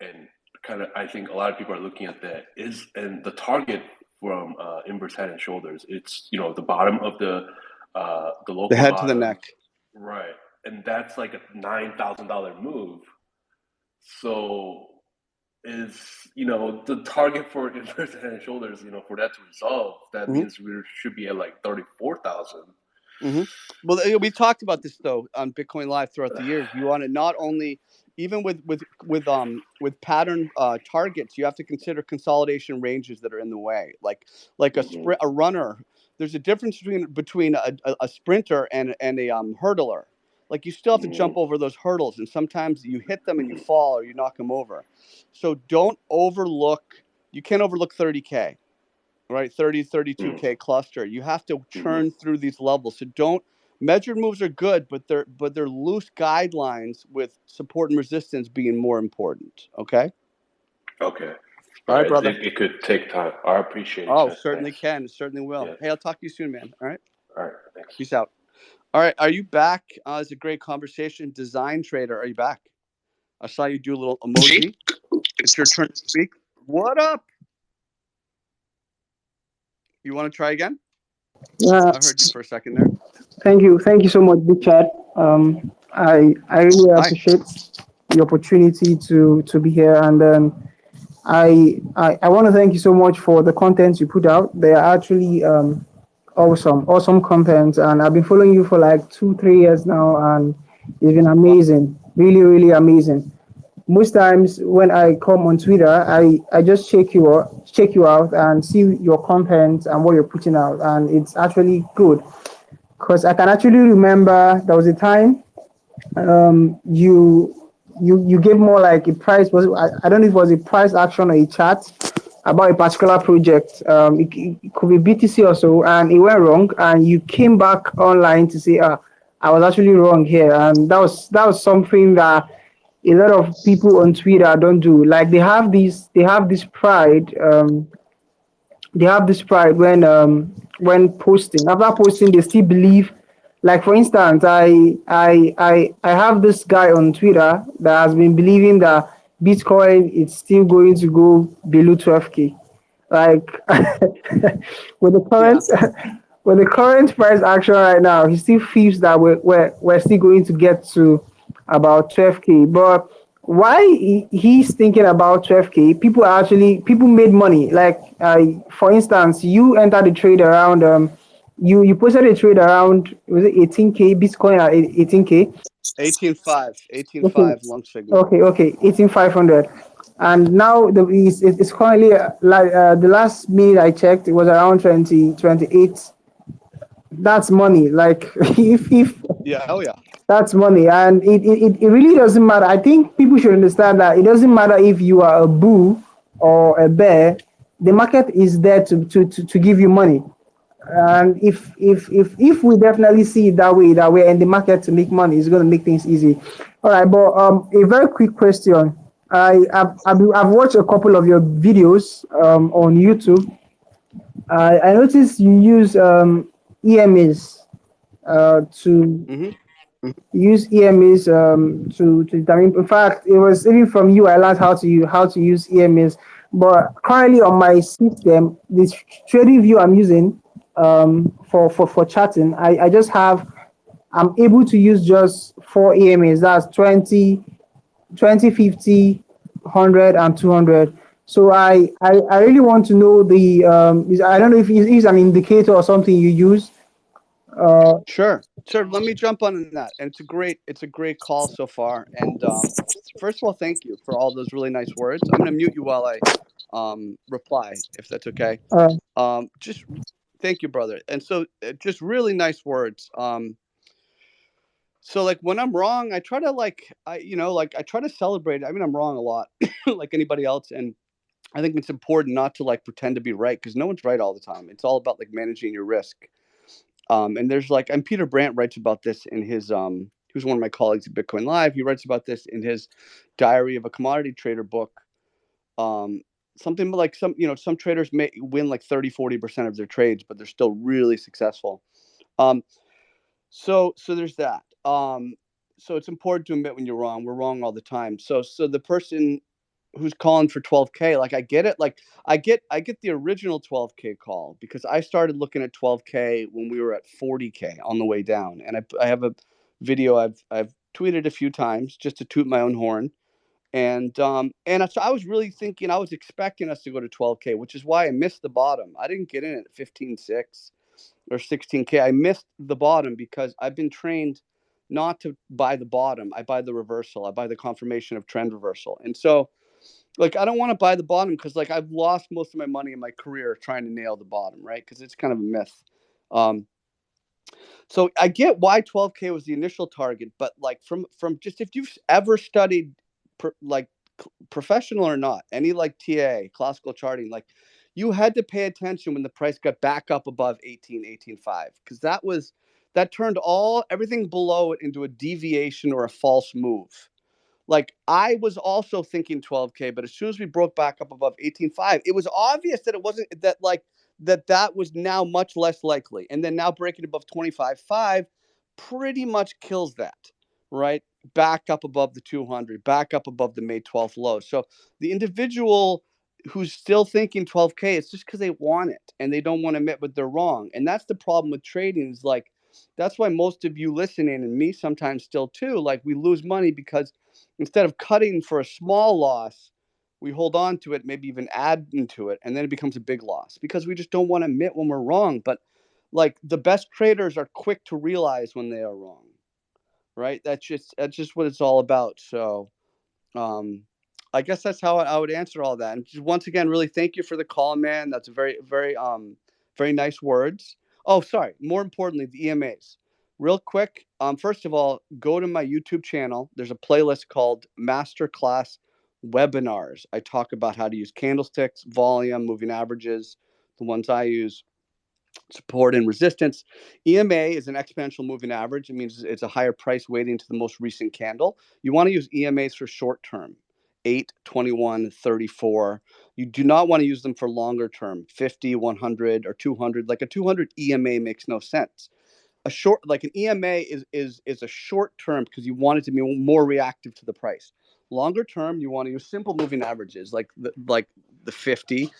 And kind of, I think a lot of people are looking at that and the target from inverse head and shoulders. It's the bottom of the local the head bottom, to the neck. Right, and that's like a $9,000 move. So is the target for inverse head and shoulders? For that to resolve, that means we should be at like 34,000. Well, we talked about this though on Bitcoin Live throughout the years. You want to not only, even with pattern targets, you have to consider consolidation ranges that are in the way. Like a runner, there's a difference between a sprinter and a hurdler. Like you still have to jump over those hurdles, and sometimes you hit them and you fall or you knock them over. So don't overlook. You can't overlook 30K. Right, 32K cluster. You have to churn through these levels. So don't measured moves are good, but they're loose guidelines with support and resistance being more important. Okay. All right, brother. It could take time. I appreciate it. Oh, certainly can. Certainly will. Yeah. Hey, I'll talk to you soon, man. All right. Thanks. Peace out. All right. Are you back? It's a great conversation. Design trader, are you back? I saw you do a little emoji. It's your turn to speak. What up? You want to try again? Yeah. I heard you for a second there. Thank you so much, Big Chad. I really appreciate the opportunity to be here, and I want to thank you so much for the content you put out. They are actually awesome content, and I've been following you for like 2-3 years now, and it's been amazing, really amazing. Most times when I come on Twitter, I just check you out and see your content and what you're putting out, and it's actually good because I can actually remember there was a time you gave more like a price. I don't know if it was a price action or a chat about a particular project. It could be BTC or so, and it went wrong, and you came back online to say, I was actually wrong here, and that was something that a lot of people on Twitter don't do. Like they have this pride. They have this pride when posting. After posting, they still believe. Like for instance, I have this guy on Twitter that has been believing that Bitcoin is still going to go below 12K. Like with the current price action right now, he still feels that we're still going to get to about 12K. But why he's thinking about 12K, people made money. Like for instance, you entered the trade around you posted a trade around, was it 18K Bitcoin at 18K? 18.5 long signal. Okay, 18,500. And now it's currently like the last minute I checked, it was around 28. That's money. Like if that's money, and it really doesn't matter. I think people should understand that it doesn't matter if you are a bull or a bear. The market is there to give you money. And if we definitely see it that way, and the market to make money is going to make things easy. All right, but a very quick question. I've watched a couple of your videos on YouTube. I noticed you use EMAs to Mm-hmm. use EMAs to determine. In fact, it was even from you I learned how to use EMAs. But currently on my system, this trading view I'm using for chatting, I just have I'm able to use just four EMAs. That's 20, 20, 50, 100, and 200. So I really want to know the I don't know if it is an indicator or something you use. Sure. Sure. Let me jump on that. And it's a great call so far. And first of all, thank you for all those really nice words. I'm gonna mute you while I reply, if that's okay. Uh, Just thank you, brother. And so just really nice words. So like when I'm wrong, I try to I try to celebrate. I mean, I'm wrong a lot, like anybody else, and I think it's important not to like pretend to be right because no one's right all the time. It's all about like managing your risk. And there's like, and Peter Brandt writes about this in his he was one of my colleagues at Bitcoin Live. He writes about this in his Diary of a Commodity Trader book. Um, Something like some traders may win like 30-40% of their trades, but they're still really successful. Um, so there's that. So it's important to admit when you're wrong. We're wrong all the time. So the person who's calling for 12K, like I get it. Like I get the original 12K call because I started looking at 12K when we were at 40K on the way down. And I have a video I've tweeted a few times just to toot my own horn. And so I was really thinking, I was expecting us to go to 12K, which is why I missed the bottom. I didn't get in at 15.6 or 16K. I missed the bottom because I've been trained not to buy the bottom. I buy the reversal. I buy the confirmation of trend reversal. And so like I don't want to buy the bottom because like I've lost most of my money in my career trying to nail the bottom, right? Because it's kind of a myth. Um, so I get why 12K was the initial target, but like from just if you've ever studied like professional or not, any like TA, classical charting, like you had to pay attention when the price got back up above 18.5 because that turned everything below it into a deviation or a false move. Like I was also thinking 12K, but as soon as we broke back up above 18.5, it was obvious that it wasn't that was now much less likely. And then now breaking above 25.5 pretty much kills that, right? Back up above the 200, back up above the May 12th low. So the individual who's still thinking 12K, it's just because they want it and they don't want to admit what they're wrong. And that's the problem with trading is like, that's why most of you listening and me sometimes still too, like we lose money because instead of cutting for a small loss, we hold on to it, maybe even add into it, and then it becomes a big loss because we just don't want to admit when we're wrong. But like the best traders are quick to realize when they are wrong, right? That's just what it's all about. So um, I guess that's how I would answer all that. And just once again, really thank you for the call, man. That's a very, very, very nice words. Oh, sorry. More importantly, the EMAs. Real quick, first of all, go to my YouTube channel. There's a playlist called Masterclass Webinars. I talk about how to use candlesticks, volume, moving averages, the ones I use, support and resistance. EMA is an exponential moving average. It means it's a higher price weighting to the most recent candle. You want to use EMAs for short term, 8, 21, 34. You do not want to use them for longer term, 50, 100, or 200. Like a 200 EMA makes no sense. A short, like an EMA is a short term because you want it to be more reactive to the price. Longer term, you want to use simple moving averages like the 50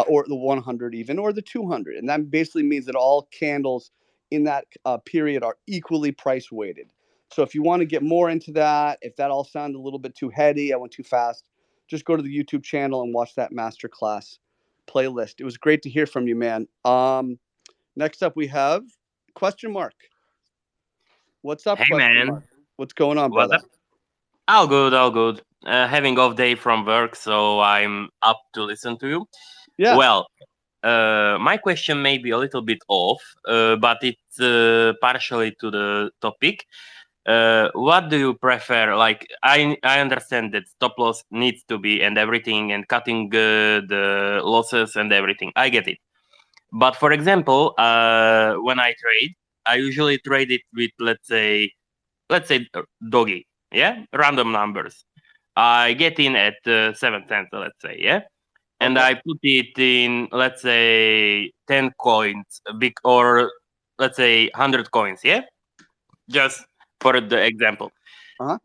or the 100 even or the 200, and that basically means that all candles in that period are equally price weighted. So if you want to get more into that, if that all sounded a little bit too heady, I went too fast, just go to the YouTube channel and watch that masterclass playlist. It was great to hear from you, man. Next up we have question mark. What's up, Hey question man, mark? What's going on, what brother? up? All good, all good. Having off day from work, so I'm up to listen to you. Yeah. Well, my question may be a little bit off, but it's partially to the topic. What do you prefer? Like, I understand that stop loss needs to be and everything, and cutting the losses and everything. I get it. But for example, when I trade, I usually trade it with let's say doggy, yeah, random numbers. I get in at 7 cents, let's say, yeah, and I put it in let's say 10 coins, big or let's say 100 coins, yeah, just for the example.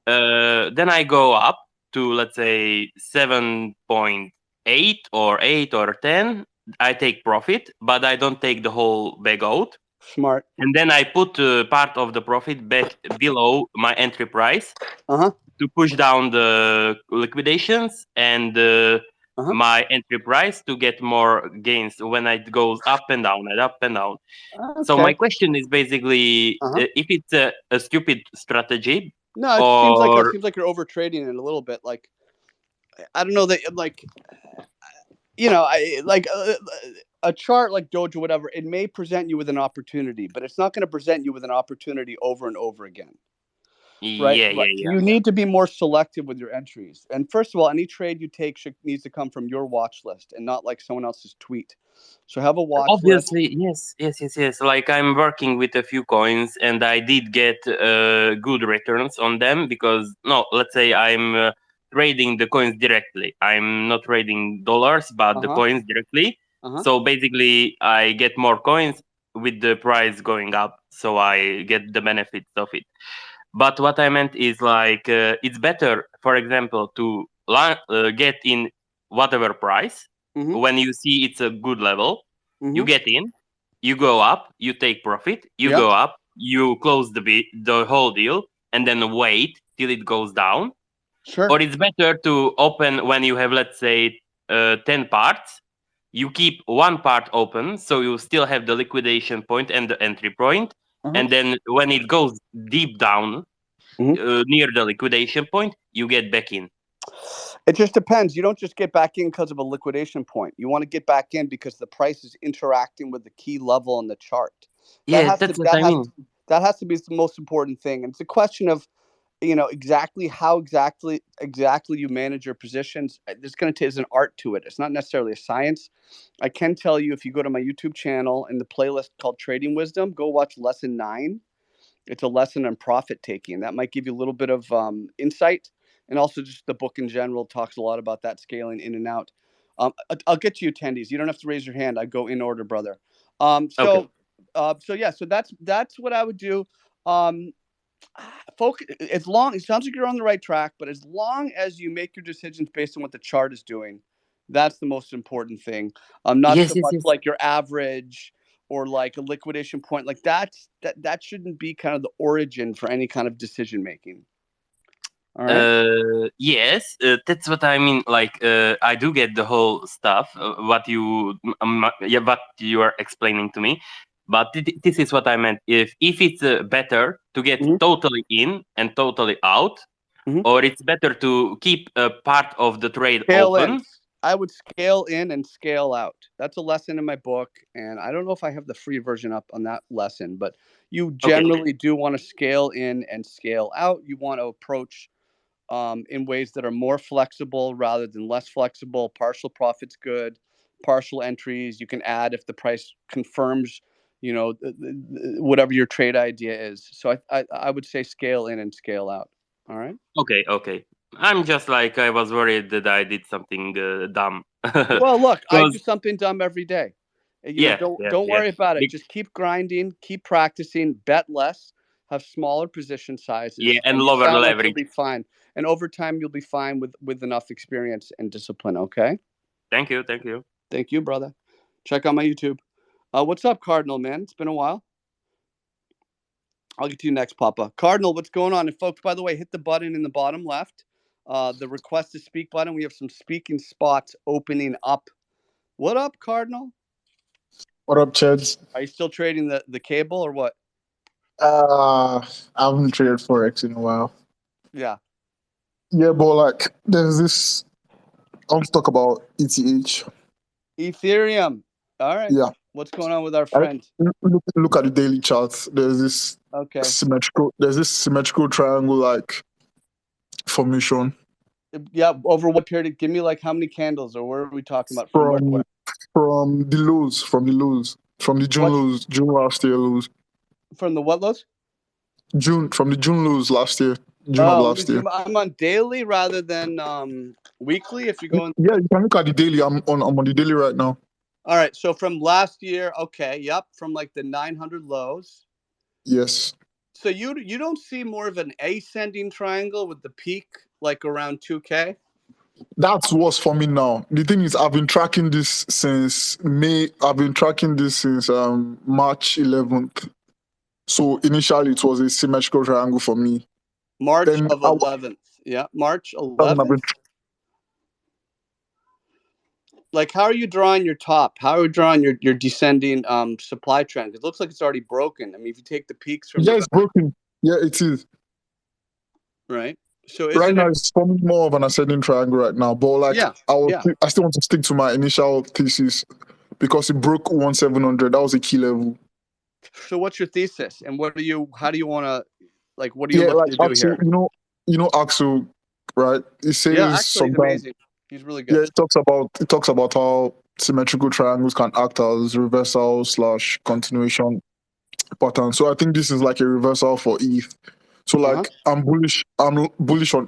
Then I go up to let's say 7.8 or 8 or 10. I take profit, but I don't take the whole bag out. Smart. And then I put part of the profit back below my entry price to push down the liquidations and my entry price to get more gains when it goes up and down and up and down. So my question is basically if it's a stupid strategy. No, it seems like you're overtrading it a little bit. Like, I don't know that, like, you know, a chart like Doge or whatever, it may present you with an opportunity, but it's not going to present you with an opportunity over and over again. Right? Yeah. You need to be more selective with your entries. And first of all, any trade you take needs to come from your watch list and not like someone else's tweet. So have a watch Obviously, list. yes. Like I'm working with a few coins, and I did get good returns on them because let's say I'm trading the coins directly. I'm not trading dollars, but the coins directly. So basically, I get more coins with the price going up, so I get the benefits of it. But what I meant is like it's better, for example, to get in whatever price when you see it's a good level. You get in, you go up, you take profit, you go up, you close the whole deal, and then wait till it goes down. Sure. Or it's better to open when you have, let's say, 10 parts. You keep one part open, so you still have the liquidation point and the entry point. And then when it goes deep down near the liquidation point, you get back in. It just depends. You don't just get back in because of a liquidation point. You want to get back in because the price is interacting with the key level in the chart. That's what I mean. That has to be the most important thing. And it's a question of, you know, how exactly you manage your positions. There's going to take an art to it. It's not necessarily a science. I can tell you, if you go to my YouTube channel in the playlist called Trading Wisdom, go watch lesson 9. It's a lesson on profit taking. That might give you a little bit of insight. And also just the book in general talks a lot about that scaling in and out. I'll get to you attendees. You don't have to raise your hand. I go in order, brother. So that's what I would do. Focus, it sounds like you're on the right track, but as long as you make your decisions based on what the chart is doing, that's the most important thing. Not so much like your average or like a liquidation point. Like that shouldn't be kind of the origin for any kind of decision making. All right. Yes, that's what I mean. Like, I do get the whole stuff, what you are explaining to me. But this is what I meant. If it's better to get totally in and totally out, or it's better to keep a part of the trade open. I would scale in and scale out. That's a lesson in my book, and I don't know if I have the free version up on that lesson, but you generally do want to scale in and scale out. You want to approach in ways that are more flexible rather than less flexible. Partial profit's good. Partial entries you can add if the price confirms, you know, whatever your trade idea is. So I would say scale in and scale out. All right. Okay. I'm just like, I was worried that I did something dumb. Well, look, I do something dumb every day. Don't worry about it. Just keep grinding, keep practicing, bet less, have smaller position sizes. Yeah, and lower leverage. Like you'll be fine. And over time, you'll be fine with enough experience and discipline. Okay. Thank you. Thank you, brother. Check out my YouTube. What's up, Cardinal, man? It's been a while. I'll get to you next, Papa. Cardinal, what's going on? And folks, by the way, hit the button in the bottom left, the request to speak button. We have some speaking spots opening up. What up, Cardinal? What up, Cheds? Are you still trading the cable or what? I haven't traded Forex in a while. Yeah. Yeah, but like, there's this. I want to talk about ETH. Ethereum. All right. Yeah. What's going on with our friend? Look at the daily charts. There's this symmetrical triangle like formation. Yeah. Over what period? Give me like how many candles, or what are we talking about? From From the lows, from the June lows, June last year lows. From the what lows? From the June lows last year, June of last year. I'm on daily rather than weekly. If you go in, yeah, you can look at the daily. I'm on the daily right now. All right, so from last year, okay, yep, from like the 900 lows. Yes. So you don't see more of an ascending triangle with the peak like around 2K? That's what's for me now. The thing is, I've been tracking this since May. I've been tracking this since March 11th. So initially, it was a symmetrical triangle for me. March of 11th. Yeah, March 11th. Like, how are you drawing your top? How are you drawing your descending supply trend? It looks like it's already broken. I mean, if you take the peaks from it's broken. Yeah, it is. Right. So right now it's forming more of an ascending triangle right now. But like I still want to stick to my initial thesis because it broke 1700. That was a key level. So what's your thesis? And how do you want to, like, what do you look to do Axel, here? You know Axel, right? He says Axel is amazing. He's really good. Yeah, it talks about how symmetrical triangles can act as reversal / continuation pattern. So I think this is like a reversal for ETH. So like I'm bullish on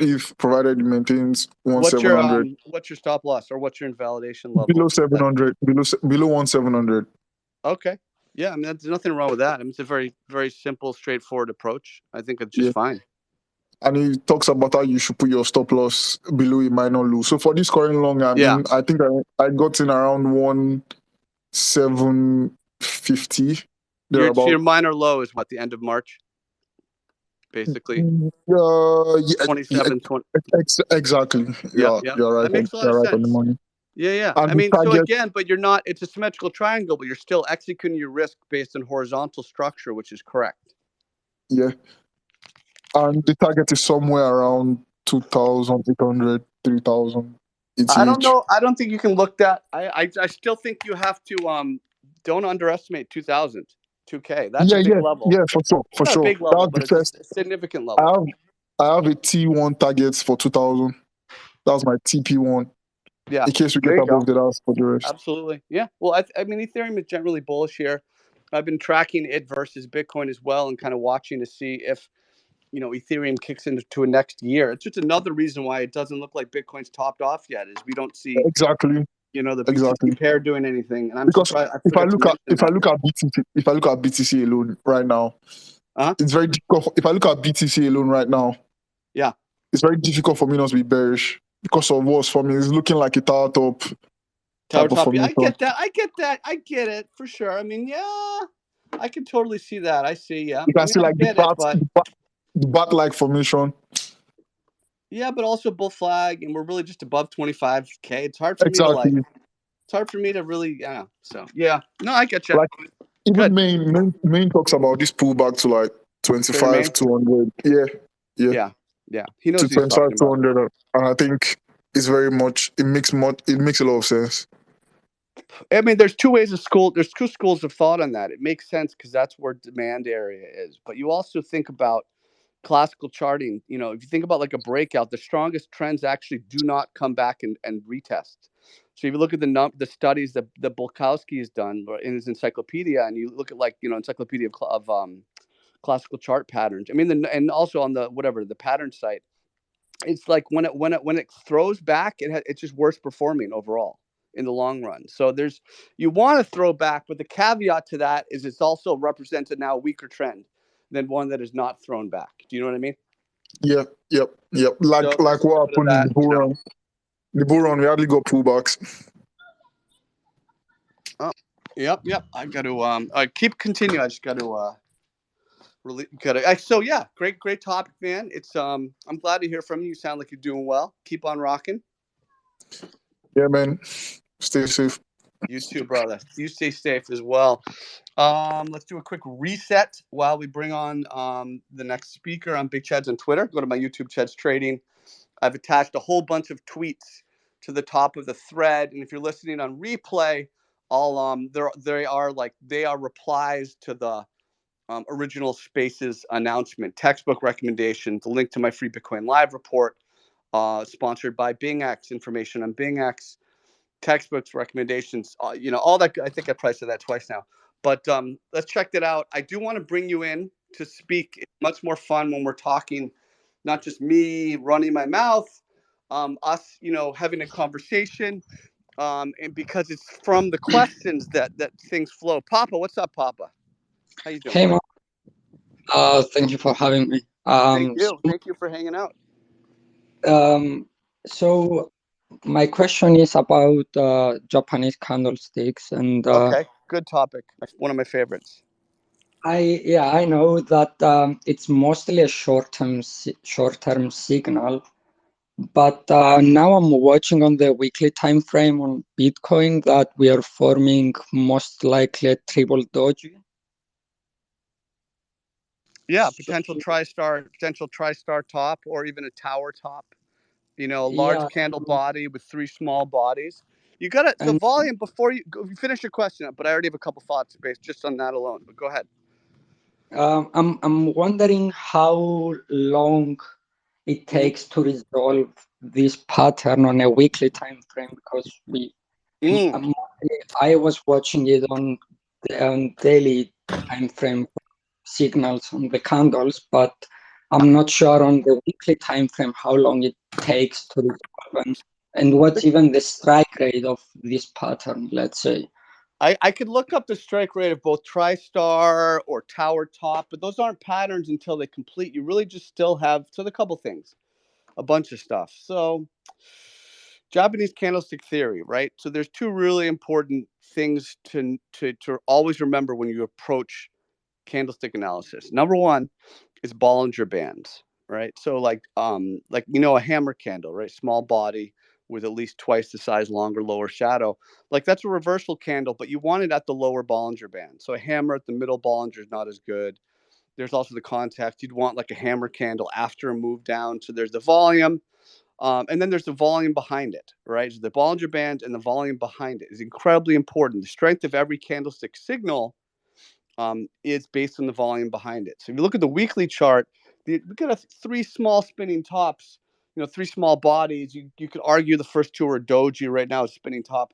ETH provided it maintains 1700. What's your stop loss or what's your invalidation level? Below 700, below 1700. Okay. Yeah, I mean there's nothing wrong with that. I mean it's a very, very simple, straightforward approach. I think it's just fine. And he talks about how you should put your stop loss below a minor low. So for this current long, I think I got in around 1750. Your minor low is what, the end of March? Basically. 27, 20. Exactly. You're right. That makes a lot of sense. On the money. Yeah. And I mean, so again, but you're not, it's a symmetrical triangle, but you're still executing your risk based on horizontal structure, which is correct. Yeah. And the target is somewhere around 2,800, 3,000. I don't know. I don't think you can look that. I still think you have to, don't underestimate 2,000, 2K. That's a big level. Yeah, for sure. Not a big level, but it's a significant level. I have a T1 target for 2,000. That was my TP1. Yeah. In case we get above the last for the rest. Absolutely. Yeah. Well, I mean, Ethereum is generally bullish here. I've been tracking it versus Bitcoin as well and kind of watching to see if, Ethereum kicks into a next year. It's just another reason why it doesn't look like Bitcoin's topped off yet is we don't see the BTC pair doing anything. And I'm surprised. If I look at BTC alone right now, it's very difficult. If I look at BTC alone right now, it's very difficult for me not to be bearish because of what's for me. It's looking like a tower top. I get that. I get it for sure. I mean, I can totally see that. I see. Yeah, you can see like the bat-like formation. Yeah, but also bull flag, and we're really just above 25K. It's hard for me to like. It's hard for me to really, So no, I get you. Like even main talks about this pullback to like 25,200. Yeah. He knows to 25,200, and I think it's very much. It makes a lot of sense. I mean, there's two schools of thought on that. It makes sense because that's where demand area is. But you also think about classical charting. If you think about like a breakout, the strongest trends actually do not come back and retest. So if you look at the studies that Bulkowski has done in his encyclopedia, and you look at encyclopedia of classical chart patterns. I mean, and also on the pattern site, it's like when it throws back, it's just worse performing overall in the long run. So you want to throw back, but the caveat to that is it's also represented now a weaker trend than one that is not thrown back. Do you know what I mean? Yep. Like what happened in the bull run. The bull run, we hardly got pullbacks. Oh, yep. I got to continue. I just got to So yeah, great topic, man. It's I'm glad to hear from you. You sound like you're doing well. Keep on rocking. Yeah, man. Stay safe. You too, brother. You stay safe as well. Let's do a quick reset while we bring on the next speaker. I'm Big Cheds on Twitter. Go to my YouTube, Cheds Trading. I've attached a whole bunch of tweets to the top of the thread, and if you're listening on replay, they are replies to the original Spaces announcement, textbook recommendation, the link to my free Bitcoin Live report, sponsored by BingX, information on BingX. textbooks, recommendations, you know, all that. I think I probably said that twice now. But let's check that out. I do want to bring you in to speak. It's much more fun when we're talking, not just me running my mouth, us, you know, having a conversation, and because it's from the questions that things flow. Papa, what's up, Papa? How you doing? Hey, Mark. Thank you for having me. Thank you. Thank you for hanging out. So my question is about Japanese candlesticks, and okay, good topic. One of my favorites. I know that it's mostly a short-term signal, but now I'm watching on the weekly time frame on Bitcoin that we are forming most likely a triple doji. Yeah, potential TriStar top, or even a tower top. You know, a large candle body with three small bodies. You got to, so volume, before you finish your question up, but I already have a couple thoughts based just on that alone, but go ahead. I'm wondering how long it takes to resolve this pattern on a weekly time frame, because I was watching it on daily time frame signals on the candles, but I'm not sure on the weekly time frame how long it takes to resolve, and what's even the strike rate of this pattern, let's say. I could look up the strike rate of both TriStar or Tower Top, but those aren't patterns until they complete. You really just still have, so a couple things, a bunch of stuff. So Japanese Candlestick Theory, right? So there's two really important things to always remember when you approach candlestick analysis. Number one is Bollinger Bands, right? So like you know, a hammer candle, right? Small body with at least twice the size, longer, lower shadow. Like that's a reversal candle, but you want it at the lower Bollinger Band. So a hammer at the middle Bollinger is not as good. There's also the context. You'd want like a hammer candle after a move down. So there's the volume. And then there's the volume behind it, right? So the Bollinger Band and the volume behind it is incredibly important. The strength of every candlestick signal is based on the volume behind it. So if you look at the weekly chart, we got three small spinning tops, you know, three small bodies. You could argue the first two are doji. Right now, it's spinning top,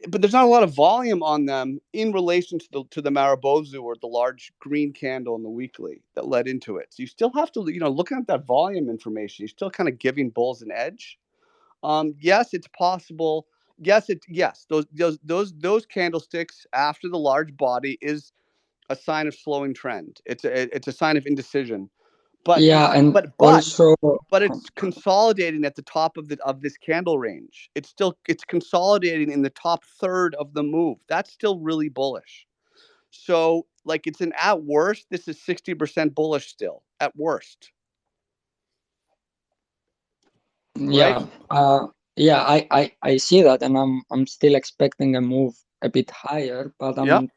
but there's not a lot of volume on them in relation to the Marubozu, or the large green candle in the weekly that led into it. So you still have to, you know, looking at that volume information, you're still kind of giving bulls an edge. Yes, it's possible. Yes, those candlesticks after the large body is a sign of slowing trend. It's a sign of indecision. But but it's consolidating at the top of this candle range. It's consolidating in the top third of the move. That's still really bullish. So like it's at worst, this is 60% bullish still at worst. Yeah, right? I see that, and I'm still expecting a move a bit higher, but I'm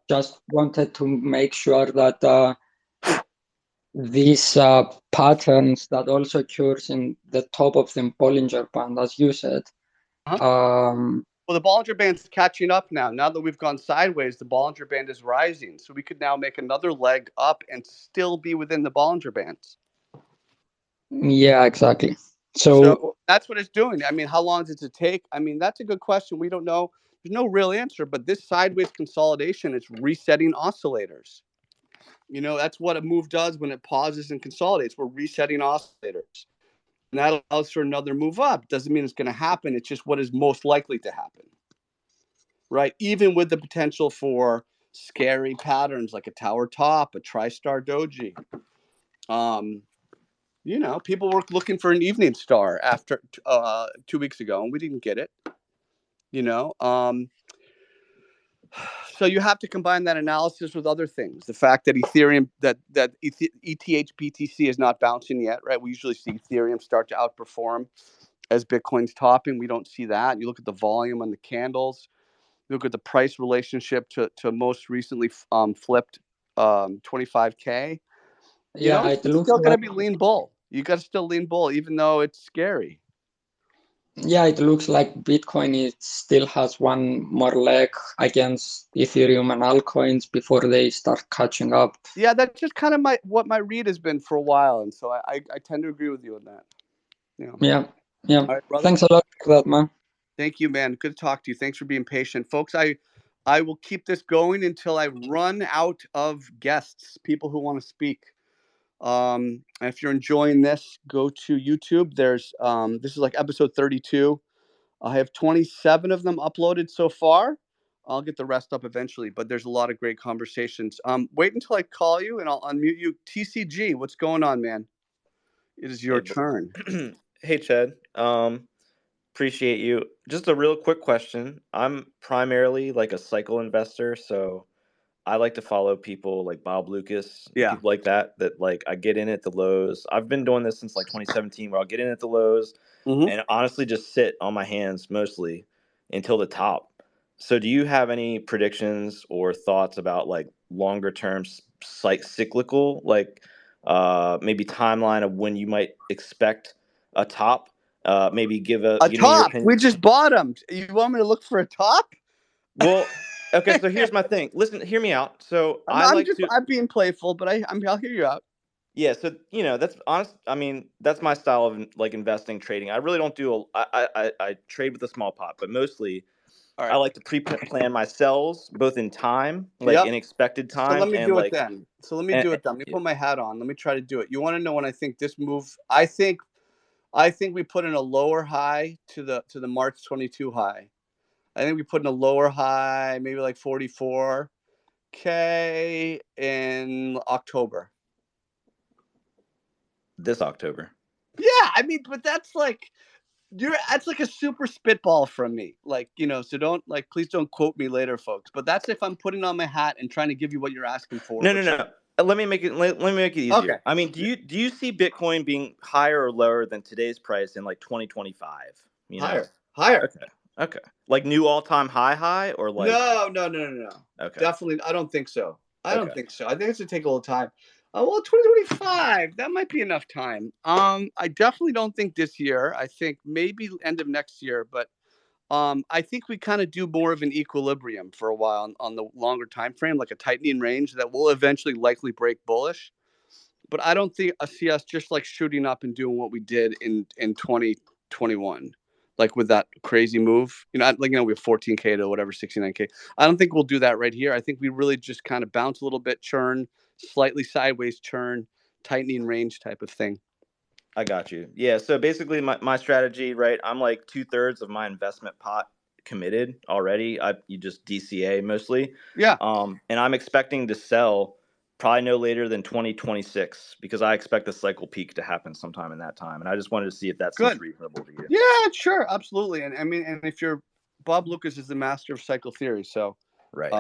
just wanted to make sure that these patterns that also occurs in the top of the Bollinger Band, as you said. Well, the Bollinger Band's catching up now. Now that we've gone sideways, the Bollinger Band is rising. So we could now make another leg up and still be within the Bollinger Bands. Yeah, exactly. So that's what it's doing. I mean, how long does it take? I mean, that's a good question. We don't know. There's no real answer, but this sideways consolidation is resetting oscillators. You know, that's what a move does when it pauses and consolidates. We're resetting oscillators. And that allows for another move up. Doesn't mean it's going to happen. It's just what is most likely to happen. Right? Even with the potential for scary patterns like a tower top, a TriStar doji. You know, people were looking for an evening star after 2 weeks ago, and we didn't get it. You know, so you have to combine that analysis with other things. The fact that Ethereum, that ETH BTC is not bouncing yet, right? We usually see Ethereum start to outperform as Bitcoin's topping. We don't see that. You look at the volume on the candles. You look at the price relationship to most recently flipped 25K. You know, it's still going to be lean bull. You got to still lean bull, even though it's scary. Yeah, it looks like Bitcoin still has one more leg against Ethereum and altcoins before they start catching up. Yeah, that's just kind of what my read has been for a while, and so I tend to agree with you on that. Yeah. All right, Thanks a lot for that, man. Thank you, man. Good to talk to you. Thanks for being patient. Folks, I will keep this going until I run out of guests, people who want to speak. And if you're enjoying this, go to YouTube. There's this is like episode 32. I have 27 of them uploaded so far. I'll get the rest up eventually, but there's a lot of great conversations. Wait until I call you and I'll unmute you. TCG, what's going on, man? It is your turn. Hey, Ched. Appreciate you. Just a real quick question. I'm primarily like a cycle investor, so I like to follow people like Bob Lucas, people like that like I get in at the lows. I've been doing this since like 2017 where I'll get in at the lows and honestly just sit on my hands mostly until the top. So do you have any predictions or thoughts about like longer term cyclical, like maybe timeline of when you might expect a top? Maybe give me your opinion. We just bottomed. You want me to look for a top? Well, okay, so here's my thing. Listen, hear me out. So I'm being playful, but I'll hear you out. Yeah, so that's honest. I mean, that's my style of like investing, trading. I really don't do I trade with a small pot, but mostly I like to pre-plan my sells both in time, like in expected time. So let me do it then. Let me put my hat on. Let me try to do it. You want to know when I think this move? I think we put in a lower high to the March 22 high. I think we put in a lower high, maybe like 44K in October. This October. Yeah, I mean, but that's like that's like a super spitball from me. Like, so don't please don't quote me later, folks. But that's if I'm putting on my hat and trying to give you what you're asking for. No. Let me make it easier. Okay. I mean, do you see Bitcoin being higher or lower than today's price in like 2025? Higher. Okay. Like new all-time high or like No. Okay. Definitely, I don't think so. I think it's gonna take a little time. Well, 2025, that might be enough time. I definitely don't think this year. I think maybe end of next year, but I think we kind of do more of an equilibrium for a while on the longer time frame, like a tightening range that will eventually likely break bullish. But I don't see us just like shooting up and doing what we did in 2021. Like with that crazy move, we have 14K to whatever, 69K. I don't think we'll do that right here. I think we really just kind of bounce a little bit, churn, slightly sideways churn, tightening range type of thing. I got you. Yeah. So basically my strategy, right? I'm like 2/3 of my investment pot committed already. You just DCA mostly. Yeah. And I'm expecting to sell probably no later than 2026 because I expect the cycle peak to happen sometime in that time. And I just wanted to see if that seems reasonable to you. Yeah, sure. Absolutely. And I mean, and if Bob Lucas is the master of cycle theory. So, right.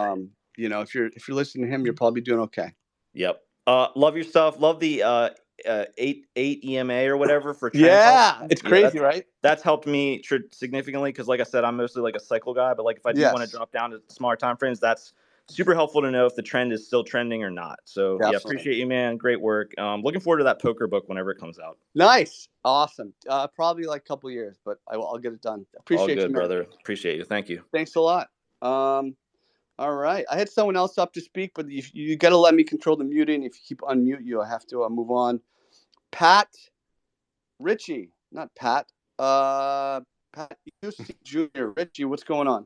If you're listening to him, you're probably doing okay. Yep. Love your stuff. Love the 8 EMA or whatever for trend. Yeah, it's crazy, right? That's helped me significantly because, like I said, I'm mostly like a cycle guy. But like if I do want to drop down to smaller time frames, that's super helpful to know if the trend is still trending or not. So yeah, appreciate you, man. Great work. Looking forward to that poker book whenever it comes out. Nice, awesome. Probably like a couple years, but I'll get it done. Appreciate you, man. Brother. Appreciate you. Thank you. Thanks a lot. All right, I had someone else up to speak, but you got to let me control the muting. If you keep unmute you, I have to move on. Pat Richie, not Pat. Pat UC Jr. Richie, what's going on?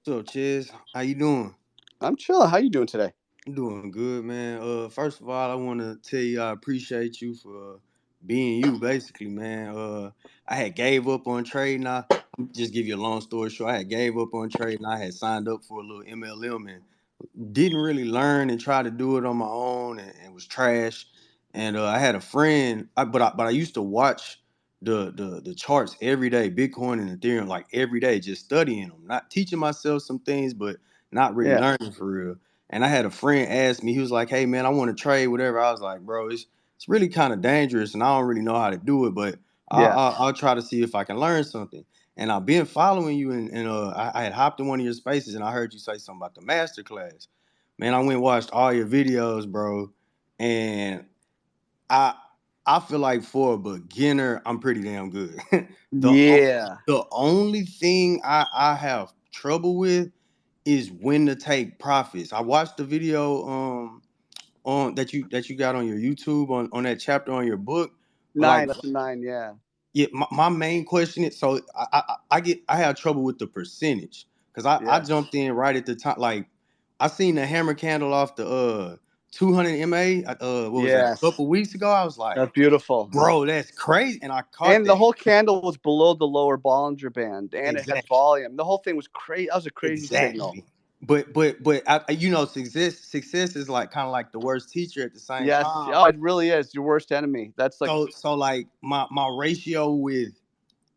What's up, Cheds? How you doing? I'm chilling. How you doing today? I'm doing good, man. First of all, I want to tell you I appreciate you for being you, basically, man. I had gave up on trading. I'll just give you a long story short. I had gave up on trading. I had signed up for a little MLM and didn't really learn and try to do it on my own and was trash. And I had a friend, but I used to watch the charts every day, Bitcoin and Ethereum, like every day, just studying them, not teaching myself some things, but not really learning for real. And I had a friend ask me, he was like, hey man, I want to trade, whatever. I was like, bro, it's really kind of dangerous and I don't really know how to do it, but I'll try to see if I can learn something. And I've been following you and I had hopped in one of your spaces and I heard you say something about the masterclass. Man, I went and watched all your videos, bro. And I feel like for a beginner, I'm pretty damn good. The only thing I have trouble with is when to take profits. I watched the video on that you got on your YouTube on that chapter on your book. Lesson 9, yeah. Yeah, my main question is, so I have trouble with the percentage because I jumped in right at the time. Like I seen the hammer candle off the 200 MA what was that, a couple weeks ago. I was like, that's beautiful, bro, that's crazy, and I caught and that. the whole candle was below the lower Bollinger Band, and it had Exactly. volume. The whole thing was crazy. That was a crazy signal. But you know, success is like kind of like the worst teacher at the same time. Oh, it really is your worst enemy. That's like so like my ratio with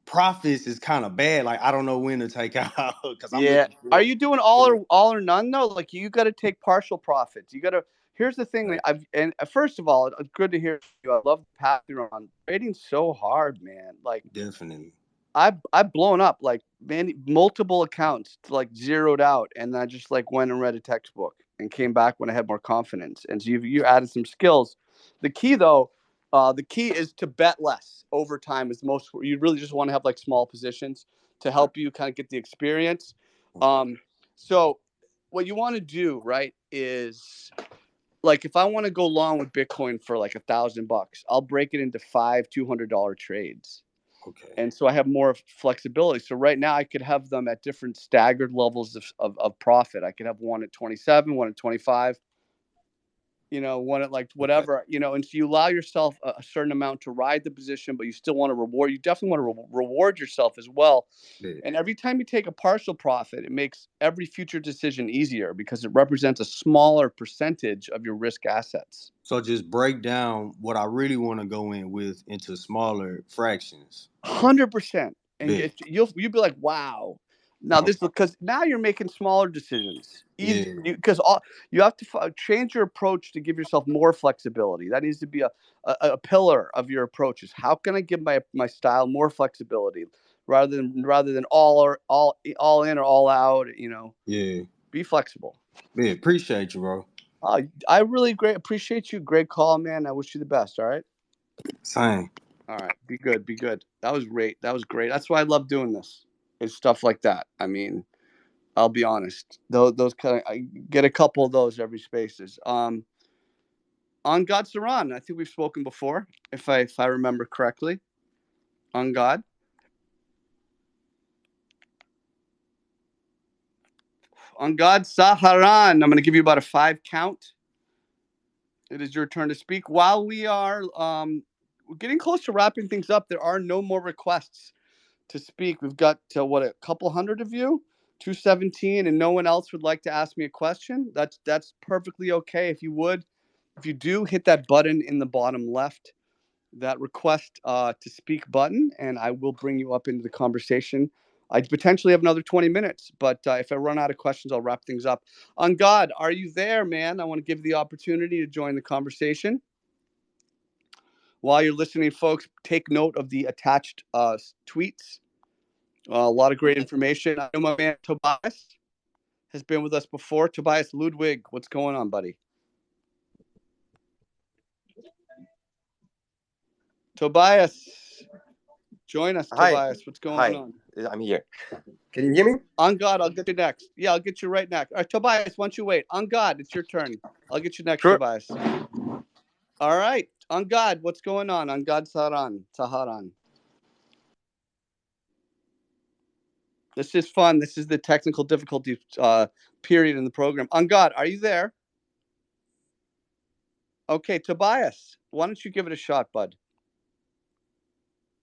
profits is kind of bad. Like I don't know when to take out because I'm looking for Are you doing all or none though? Like you got to take partial profits. You got to. Here's the thing. Right. First of all, it's good to hear you. I love the path you're on. Trading's so hard, man. Like definitely. I've blown up like multiple accounts to like zeroed out, and I just like went and read a textbook and came back when I had more confidence. And so you added some skills. The key though, the key is to bet less over time. Is most you really just want to have like small positions to help you kind of get the experience. So what you want to do, right, is like if I want to go long with Bitcoin for like $1,000, I'll break it into 5 $200 trades. Okay. And so I have more flexibility. So right now I could have them at different staggered levels of profit. I could have one at 27, one at 25, you know, one at like whatever, you know, and so you allow yourself a certain amount to ride the position, but you still want to reward. You definitely want to reward yourself as well. Yeah. And every time you take a partial profit, it makes every future decision easier because it represents a smaller percentage of your risk assets. So just break down what I really want to go in with into smaller fractions. 100%. And you'll be like, wow. Now this because now you're making smaller decisions. Because you have to change your approach to give yourself more flexibility. That needs to be a pillar of your approaches. How can I give my style more flexibility rather than all in or all out? You know. Yeah. Be flexible. Yeah. Appreciate you, bro. I really appreciate you. Great call, man. I wish you the best. All right. Same. All right, be good. That was great. That's why I love doing this. It's stuff like that. I mean, I'll be honest. Those kind of I get a couple of those every spaces. On God Saran, I think we've spoken before, if I remember correctly. On God. On God Saharan, I'm going to give you about a 5 count. It is your turn to speak. While we are getting close to wrapping things up, there are no more requests to speak. We've got a couple hundred of you, 217, and no one else would like to ask me a question. That's perfectly okay. If you do, hit that button in the bottom left, that request to speak button, and I will bring you up into the conversation. I potentially have another 20 minutes, but if I run out of questions, I'll wrap things up. On God, are you there, man? I want to give you the opportunity to join the conversation. While you're listening, folks, take note of the attached tweets. A lot of great information. I know my man Tobias has been with us before. Tobias Ludwig, what's going on, buddy? Tobias, join us. Hi. Tobias, what's going on? I'm here. Can you hear me? On God, I'll get you next. Yeah, I'll get you right next. All right, Tobias, why don't you wait? On God, it's your turn. I'll get you next, sure. Tobias. All right. On God, what's going on? On God Saharan. This is fun. This is the technical difficulty period in the program. On God, are you there? Okay, Tobias, why don't you give it a shot, bud?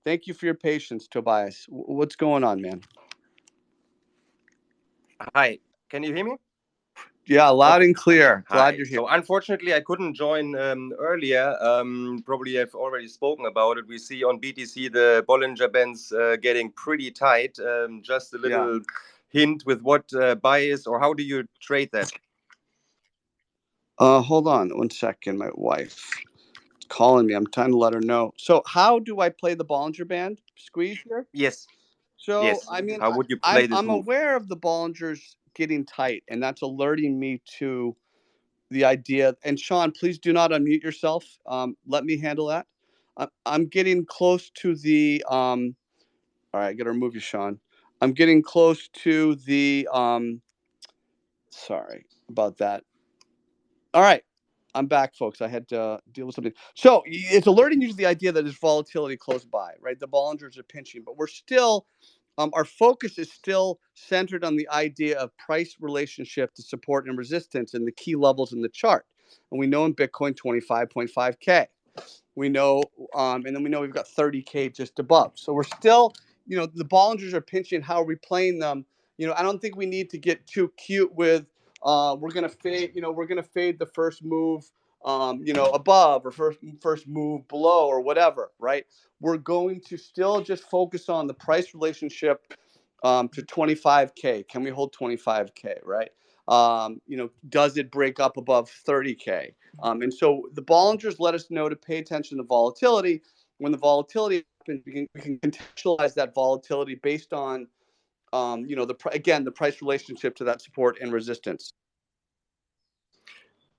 Thank you for your patience, Tobias. What's going on, man? Hi, can you hear me? Yeah, loud and clear. Glad you're here. So unfortunately, I couldn't join earlier. Probably I've already spoken about it. We see on BTC the Bollinger Bands getting pretty tight. Just a little hint with what bias or how do you trade that? Hold on 1 second. My wife is calling me. I'm trying to let her know. So how do I play the Bollinger Band squeeze here? Yes. So yes. I mean, how would you play this I'm move? aware of the Bollingers getting tight, and that's alerting me to the idea. And Sean, please do not unmute yourself. Let me handle that. I'm getting close to the. All right, I got to remove you, Sean. I'm getting close to the. Sorry about that. All right. I'm back, folks. I had to deal with something. So it's alerting you to the idea that there's volatility close by, right? The Bollingers are pinching, but we're still, our focus is still centered on the idea of price relationship to support and resistance and the key levels in the chart. And we know in Bitcoin 25.5K. We know, and then we know we've got 30K just above. So we're still, the Bollingers are pinching. How are we playing them? I don't think we need to get too cute with, we're gonna fade, we're gonna fade the first move, above or first move below or whatever, right? We're going to still just focus on the price relationship to 25K. Can we hold 25K, right? Does it break up above 30K? And so the Bollingers let us know to pay attention to volatility. When the volatility happens, we can contextualize that volatility based on, the price relationship to that support and resistance.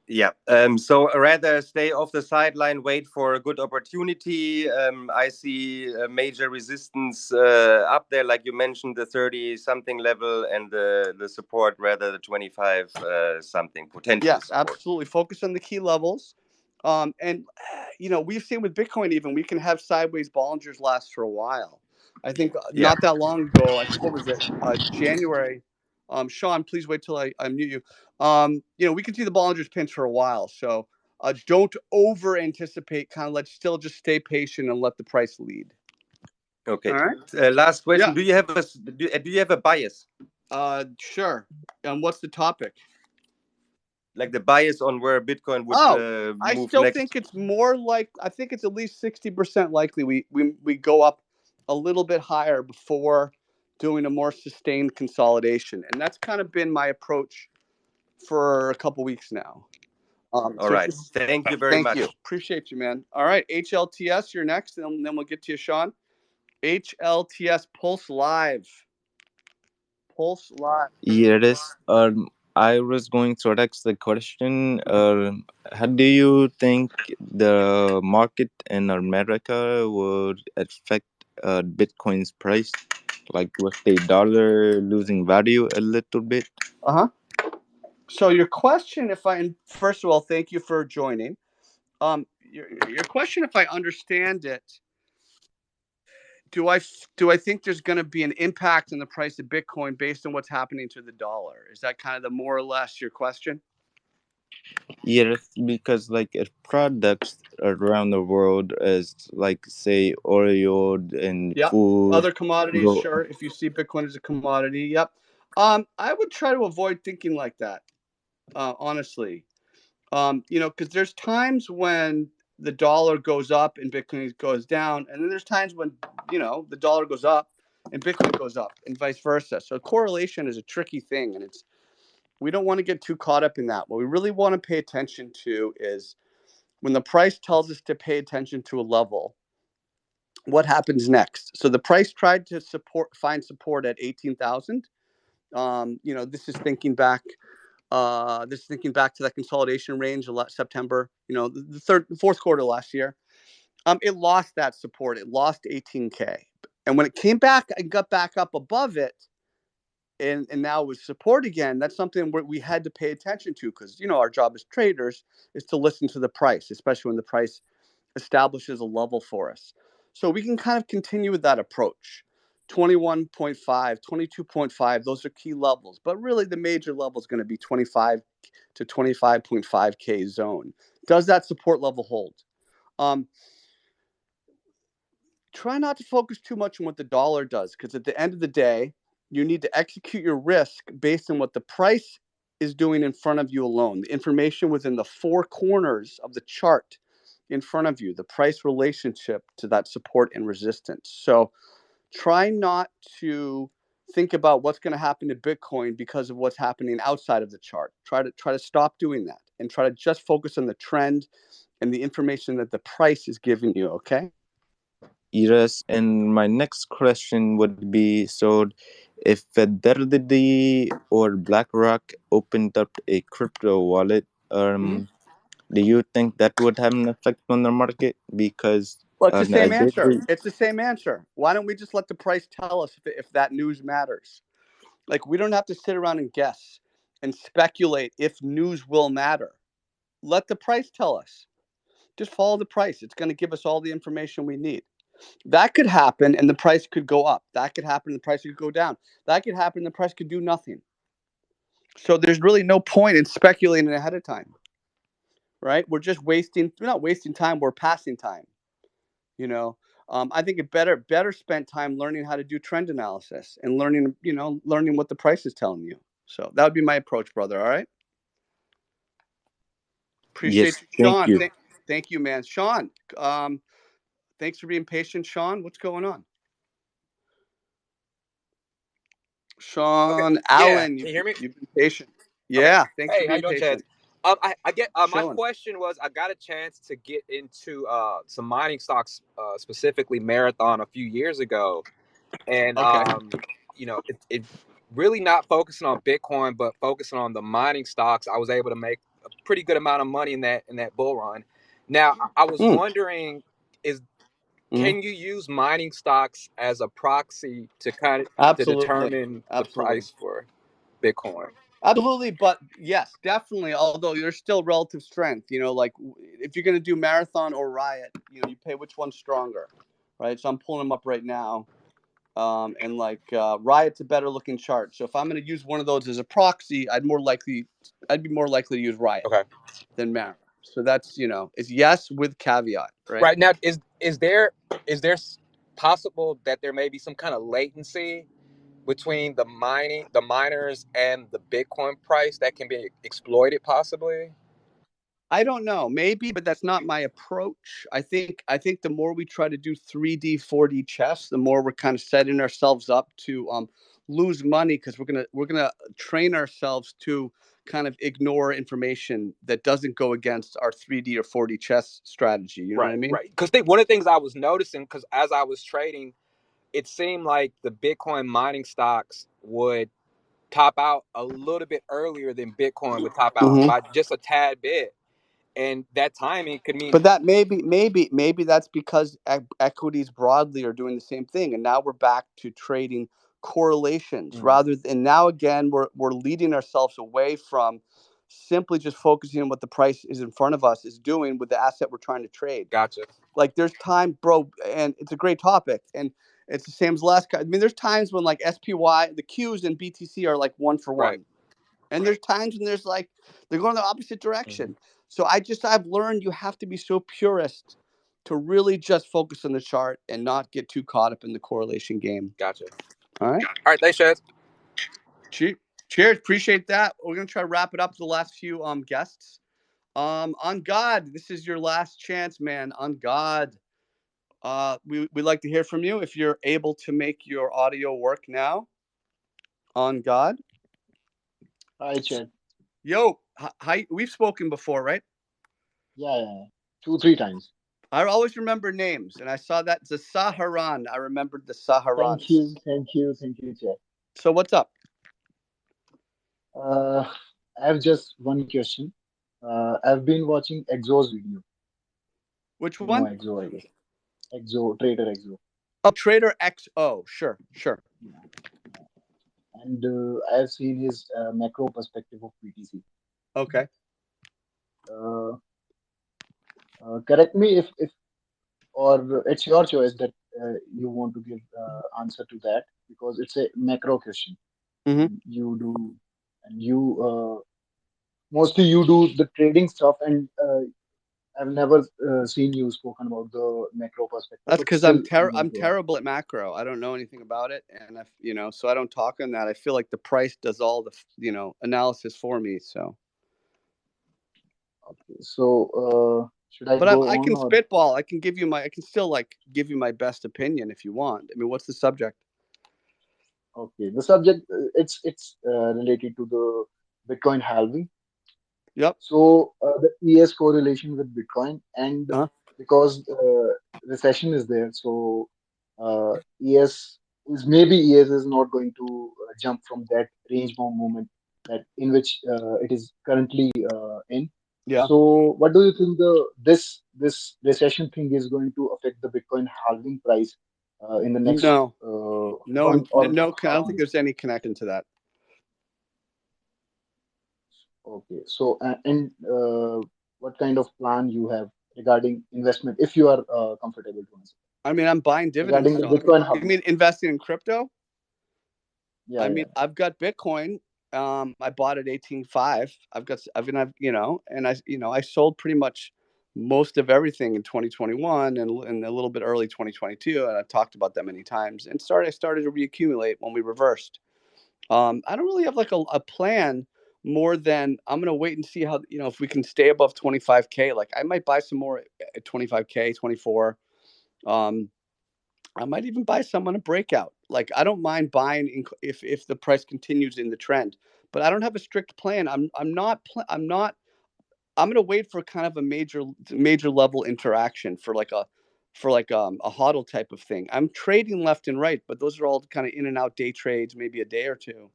Yeah. So rather stay off the sideline, wait for a good opportunity. I see a major resistance up there, like you mentioned, the 30-something level, and the support, rather the 25 something potential. Yes, support. absolutely. Focus on the key levels. And we've seen with Bitcoin even, we can have sideways Bollingers last for a while. I think not that long ago, I think, what was it, January. Sean, please wait till I unmute you. We can see the Bollingers pinch for a while. So don't over anticipate, let's still just stay patient and let the price lead. Okay. All right. Last question. Yeah. Do you have a bias? Sure. And what's the topic? Like the bias on where Bitcoin would move I still next? think it's more like, I think it's at least 60% likely we go up a little bit higher before doing a more sustained consolidation. And that's kind of been my approach for a couple weeks now. All right. Thank you very much. Thank you. Appreciate you, man. All right. HLTS, you're next, and then we'll get to you, Sean. HLTS Pulse Live. Pulse Live. Yes. I was going to ask the question. How do you think the market in America would affect Bitcoin's price? Like with the dollar losing value a little bit? So your question, first of all, thank you for joining. Your question, if I understand it, do I think there's going to be an impact on the price of Bitcoin based on what's happening to the dollar? Is that kind of the more or less your question? Yes, because like if products around the world, as like say oil and food, other commodities, sure. If you see Bitcoin as a commodity, yep. I would try to avoid thinking like that, honestly. Because there's times when the dollar goes up and Bitcoin goes down, and then there's times when the dollar goes up and Bitcoin goes up, and vice versa. So correlation is a tricky thing, and we don't want to get too caught up in that. What we really want to pay attention to is when the price tells us to pay attention to a level, what happens next? So the price tried to find support at 18,000. This is thinking back. To that consolidation range, September. The fourth quarter last year. It lost that support. It lost 18K, and when it came back and got back up above it, and now with support again, that's something we had to pay attention to, because our job as traders is to listen to the price, especially when the price establishes a level for us. So we can kind of continue with that approach. 21.5, 22.5, those are key levels. But really the major level is going to be 25 to 25.5K zone. Does that support level hold? Try not to focus too much on what the dollar does, because at the end of the day, you need to execute your risk based on what the price is doing in front of you alone. The information within the four corners of the chart in front of you, the price relationship to that support and resistance. So try not to think about what's going to happen to Bitcoin because of what's happening outside of the chart. Try to stop doing that and try to just focus on the trend and the information that the price is giving you, okay? Yes, and my next question would be, so if Fidelity or BlackRock opened up a crypto wallet, do you think that would have an effect on the market? Because well, it's the same answer. It's the same answer. Why don't we just let the price tell us if that news matters? Like, we don't have to sit around and guess and speculate if news will matter. let the price tell us. Just follow the price. It's going to give us all the information we need. That could happen and the price could go up. That could happen and the price could go down. That could happen and the price could do nothing. So there's really no point in speculating ahead of time, right? We're just we're not wasting time, we're passing time. You know, I think it better spent time learning how to do trend analysis and learning what the price is telling you. So that would be my approach, brother. All right. Appreciate Yes, you, thank Sean. you. Thank you, man. Sean, thanks for being patient. Sean, what's going on? Sean Allen, can you hear me? You've been patient. Yeah, thanks for Hey, how being you doing, Cheds? patient. I get my Chilling. question was I got a chance to get into some mining stocks, specifically Marathon, a few years ago, and you know, it really not focusing on Bitcoin, but focusing on the mining stocks. I was able to make a pretty good amount of money in that bull run. Now, I was wondering, can you use mining stocks as a proxy to kind of to determine the price for Bitcoin? Absolutely, but yes, definitely. Although there's still relative strength, you know, like if you're going to do Marathon or Riot, you know, you pay which one's stronger, right? So I'm pulling them up right now, and like Riot's a better looking chart. So if I'm going to use one of those as a proxy, I'd be more likely to use Riot than Marathon. So that's, you know, it's yes with caveat, right? Right now, is there possible that there may be some kind of latency between the miners and the Bitcoin price that can be exploited possibly? I don't know, maybe, but that's not my approach. I think the more we try to do 3D, 4D chess, the more we're kind of setting ourselves up to lose money because we're gonna train ourselves to kind of ignore information that doesn't go against our 3D or 4D chess strategy. You know what I mean? Right. Because one of the things I was noticing, because as I was trading, it seemed like the Bitcoin mining stocks would top out a little bit earlier than Bitcoin would top out by just a tad bit. And that timing could mean. But that maybe that's because equities broadly are doing the same thing, and now we're back to trading correlations rather than. Now again, we're leading ourselves away from simply just focusing on what the price is in front of us is doing with the asset we're trying to trade. Gotcha. Like there's time, bro, and it's a great topic, and it's the same as last. I mean, there's times when like SPY, the Qs and BTC are like 1 for 1. And there's times when there's like they're going the opposite direction. So I've learned you have to be so purist to really just focus on the chart and not get too caught up in the correlation game. Gotcha. All right. All right. Thanks, Chad. Cheers. Appreciate that. We're gonna try to wrap it up to the last few guests. On God, this is your last chance, man. On God. We'd like to hear from you if you're able to make your audio work now. On God. Hi, Chad. Yo, hi. We've spoken before, right? Yeah. 2-3 times. I always remember names, and I saw that the Haroon. I remembered the Haroons. Thank you, Chad. So what's up? I have just one question. I've been watching Exo's video. Which one? No, Exo, I guess. Exo, Trader Exo. Oh, Trader XO. Sure. Yeah. And I've seen his macro perspective of BTC. Okay. Correct me if or it's your choice that you want to give answer to that because it's a macro question. You do, and you mostly you do the trading stuff, and I've never seen you spoken about the macro perspective. That's because I'm terrible at macro. I don't know anything about it, and so I don't talk on that. I feel like the price does all the analysis for me. So. Okay. So should I? But go I on can or? spitball. I can still give you my best opinion if you want. I mean, what's the subject? Okay, the subject it's related to the Bitcoin halving. Yep. So the ES correlation with Bitcoin, and because recession is there, so ES is not going to jump from that range bound moment that in which it is currently in. Yeah. So what do you think this recession thing is going to affect the Bitcoin halving price in the next No, month or I don't think there's any connection to that. Okay, so and what kind of plan you have regarding investment, if you are comfortable to answer. I mean, I'm buying dividend Regarding the stocks. Bitcoin You halving. mean investing in crypto? Yeah, I yeah. mean, I've got Bitcoin. I bought at 18.5. And I sold pretty much most of everything in 2021 and a little bit early 2022. And I've talked about that many times. And I started to reaccumulate when we reversed. I don't really have like a plan more than I'm going to wait and see how, if we can stay above 25K. Like I might buy some more at 25K, 24. I might even buy some on a breakout. Like I don't mind buying if the price continues in the trend, but I don't have a strict plan. I'm going to wait for kind of a major level interaction for like a hodl type of thing. I'm trading left and right, but those are all kind of in and out day trades, maybe a day or two.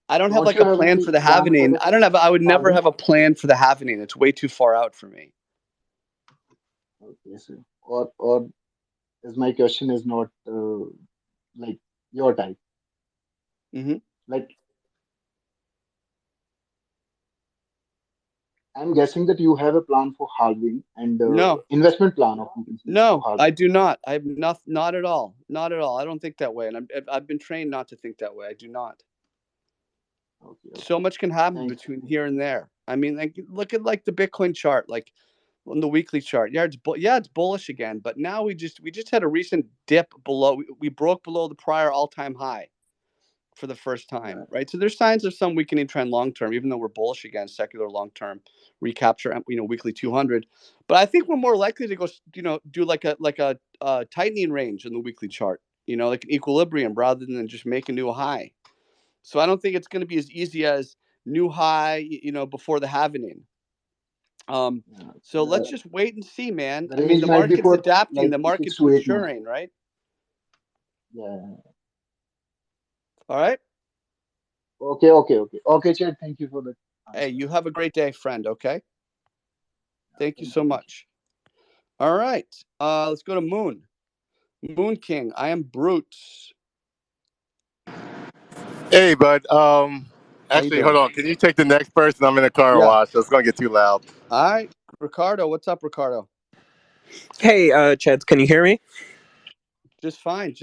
I don't have like a plan for the halvening. I would never have a plan for the halvening. It's way too far out for me. Okay, so or as my question is not like your type. Like I'm guessing that you have a plan for halving and No investment plan of No, I do not. I have not at all. Not at all. I don't think that way, and I've been trained not to think that way. I do not. Okay. So much can happen between here and there. I mean, like look at like the Bitcoin chart, like on the weekly chart. Yeah, it's bullish again, but now we just had a recent dip below. We broke below the prior all-time high for the first time, right? So there's signs of some weakening trend long term, even though we're bullish again, secular long term recapture, weekly 200. But I think we're more likely to go, do like a tightening range in the weekly chart, like an equilibrium rather than just make a new high. So I don't think it's going to be as easy as new high, before the halvening. So let's just wait and see, man. I mean, the market's adapting, like the market's 6 to 8 months. maturing, right? Yeah. All right. Okay, Chad. Thank you for the answer. Hey, you have a great day, friend. Okay. Thank you so much. All right. Let's go to Moon. Moon King. I am Brutes. Hey, bud. Actually, hold on. Can you take the next person? I'm in a car wash, so it's gonna get too loud. All right, Ricardo. What's up, Ricardo? Hey, Cheds, can you hear me? Just fine.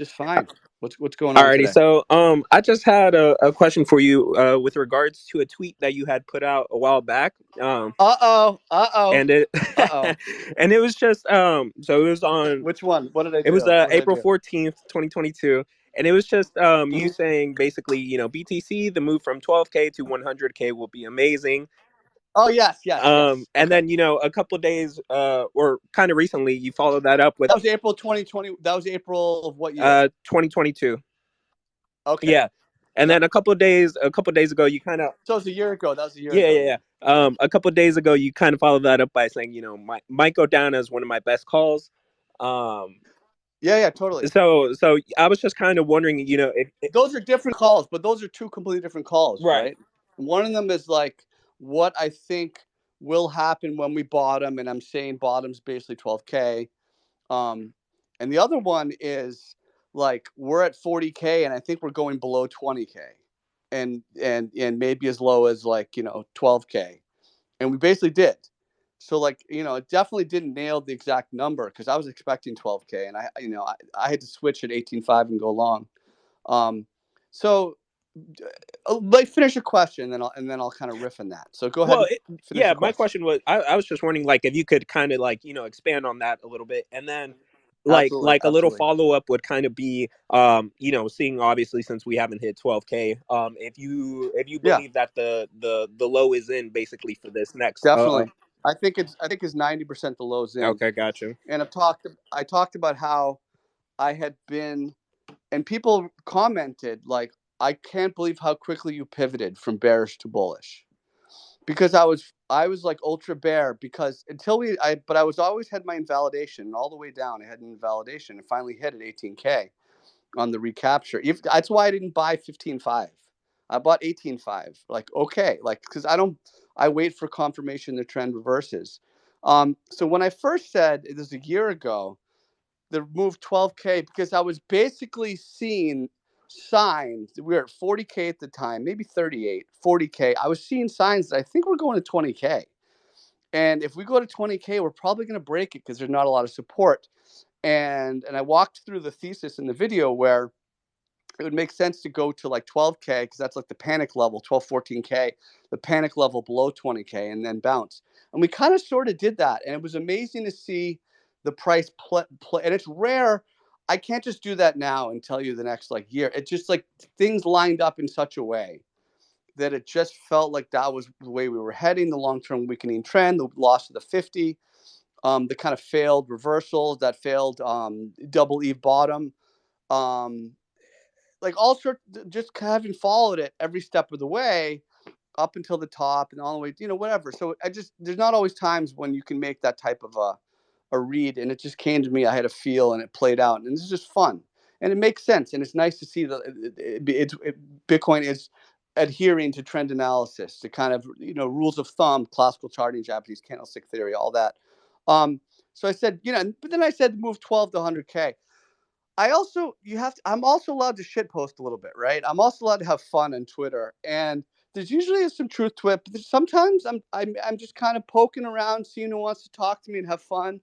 What's going on today? Alrighty, so I just had a question for you with regards to a tweet that you had put out a while back. And it and it was just so it was on which one? What did I do? It was April 14th, 2022, and it was just you saying basically, BTC, the move from 12K to 100K will be amazing. Oh yes. And then a couple of days or kind of recently, you followed that up with that was April 2020. That was April of what year? 2022. Okay. Yeah. And then a couple of days ago, you kind of. So it was a year ago. That was a year ago. Yeah. A couple of days ago, you kind of followed that up by saying, might go down as one of my best calls. Yeah, totally. So I was just kind of wondering, if those are different calls, but those are two completely different calls, right? One of them is like what I think will happen when we bottom, and I'm saying bottom's basically 12K. And the other one is like we're at 40K, and I think we're going below 20K, and maybe as low as 12K, and we basically did. So it definitely didn't nail the exact number because I was expecting 12K, and I had to switch at 18.5 and go long. So finish your question, and then I'll kind of riff on that. So go ahead. My question was, I was just wondering, if you could kind of expand on that a little bit, and then Absolutely. a little follow up would kind of be, seeing obviously since we haven't hit 12K, if you believe that the low is in basically for this next. Definitely, I think it's 90% the low's in. Okay, gotcha. And I talked about how I had been, and people commented like, I can't believe how quickly you pivoted from bearish to bullish, because I was like ultra bear because but I was always had my invalidation all the way down. I had an invalidation and finally hit at 18K on the recapture. That's why I didn't buy 15.5. I bought 18.5. Because I wait for confirmation the trend reverses. So when I first said it was a year ago, the move 12K, because I was basically seeing signs. We were at 40K at the time, maybe 38, 40K. I was seeing signs that I think we're going to 20K. And if we go to 20K, we're probably going to break it because there's not a lot of support. And I walked through the thesis in the video where it would make sense to go to like 12K because that's like the panic level, 12, 14K, the panic level below 20K, and then bounce. And we kind of sort of did that. And it was amazing to see the price play. And it's rare. I can't just do that now and tell you the next like year. It's just like things lined up in such a way that it just felt like that was the way we were heading, the long-term weakening trend, the loss of the 50, the kind of failed reversals, that failed double Eve bottom, like all sorts, just having followed it every step of the way up until the top and all the way, whatever. So there's not always times when you can make that type of a read, and it just came to me. I had a feel, and it played out, and it's just fun, and it makes sense, and it's nice to see that Bitcoin is adhering to trend analysis, to kind of rules of thumb, classical charting, Japanese candlestick theory, all that. So I said, but then I said move 12 to 100K. I'm also allowed to shitpost a little bit, right? I'm also allowed to have fun on Twitter, and there's usually some truth to it. But sometimes I'm just kind of poking around, seeing who wants to talk to me and have fun.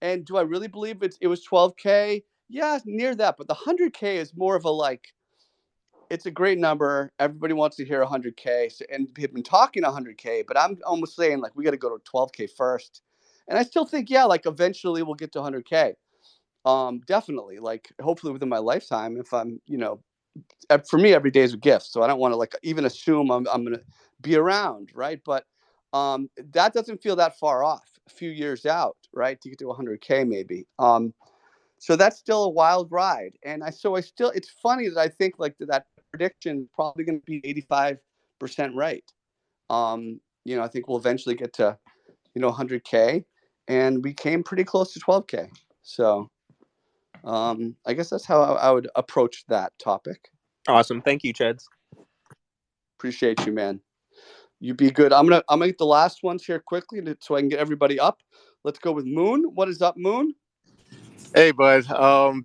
And do I really believe it was 12K? Yeah, near that. But the 100K is more of a like, it's a great number. Everybody wants to hear 100K, and people have been talking 100K. But I'm almost saying like we got to go to 12K first. And I still think like eventually we'll get to 100K. Definitely, like hopefully within my lifetime, if I'm, for me, every day is a gift. So I don't want to like even assume I'm going to be around. Right. But that doesn't feel that far off, a few years out, right, to get to 100K maybe. So that's still a wild ride. And it's funny that I think like that prediction is probably going to be 85% right. I think we'll eventually get to, 100K, and we came pretty close to 12K. So I guess that's how I would approach that topic. Awesome. Thank you, Cheds. Appreciate you, man. You be good. I'm gonna get the last ones here quickly so I can get everybody up. Let's go with Moon. What is up, Moon? Hey, bud.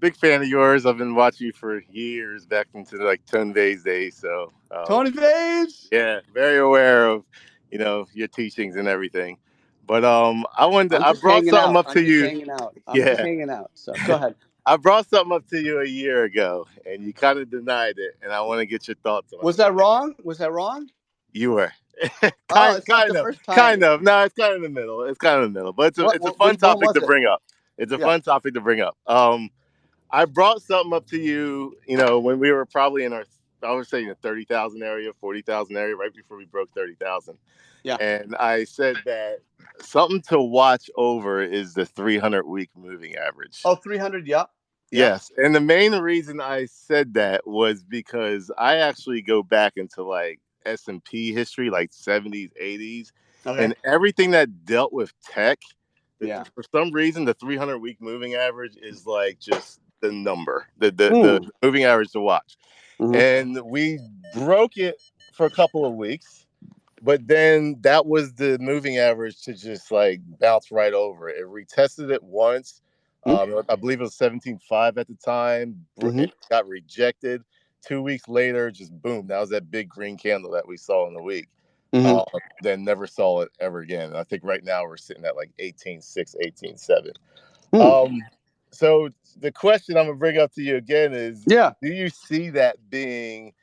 Big fan of yours. I've been watching you for years, back into like Tony Vay's days. So Tony Vay's? Yeah, very aware of your teachings and everything. But I brought something up to you. I'm just hanging out. So go ahead. I brought something up to you a year ago, and you kind of denied it, and I want to get your thoughts on it. Was that wrong? You were. It's not the first time. Kind of. No, it's kind of in the middle. But it's a fun topic to bring up. It's a fun topic to bring up. I brought something up to you, when we were probably in I was saying the 30,000 area, 40,000 area, right before we broke 30,000. Yeah. And I said that something to watch over is the 300-week moving average. Oh, 300, yeah. Yes. And the main reason I said that was because I actually go back into like S&P history, like 70s, 80s, and everything that dealt with tech. Yeah. For some reason, the 300-week moving average is like just the number, the moving average to watch. Mm-hmm. And we broke it for a couple of weeks, but then that was the moving average to just like bounce right over it. It retested it once. I believe it was 17.5 at the time. It got rejected. 2 weeks later, just boom. That was that big green candle that we saw in the week. Then never saw it ever again. And I think right now we're sitting at like 18.6, 18.7. So the question I'm gonna bring up to you again is, do you see that being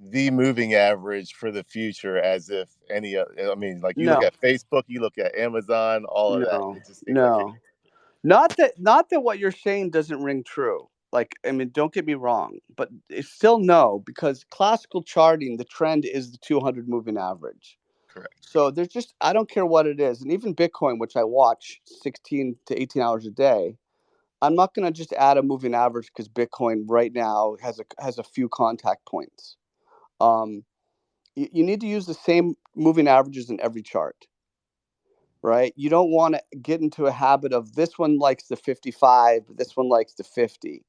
the moving average for the future? As if any, I mean, like you look at Facebook, you look at Amazon, all of that. It just seems like not that what you're saying doesn't ring true. Like, I mean, don't get me wrong, but it's still no, because classical charting, the trend is the 200 moving average. Correct. So there's just, I don't care what it is. And even Bitcoin, which I watch 16 to 18 hours a day, I'm not going to just add a moving average because Bitcoin right now has a few contact points. You need to use the same moving averages in every chart. Right? You don't want to get into a habit of this one likes the 55, but this one likes the 50.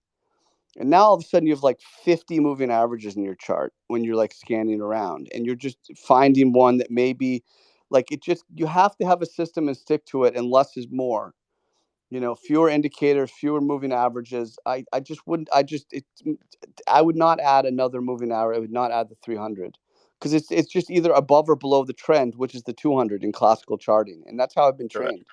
And now all of a sudden you have like 50 moving averages in your chart when you're like scanning around, and you're just finding one that maybe like you have to have a system and stick to it, and less is more. fewer indicators, fewer moving averages. I would not add another moving average. I would not add the 300 because it's just either above or below the trend, which is the 200 in classical charting, and that's how I've been trained.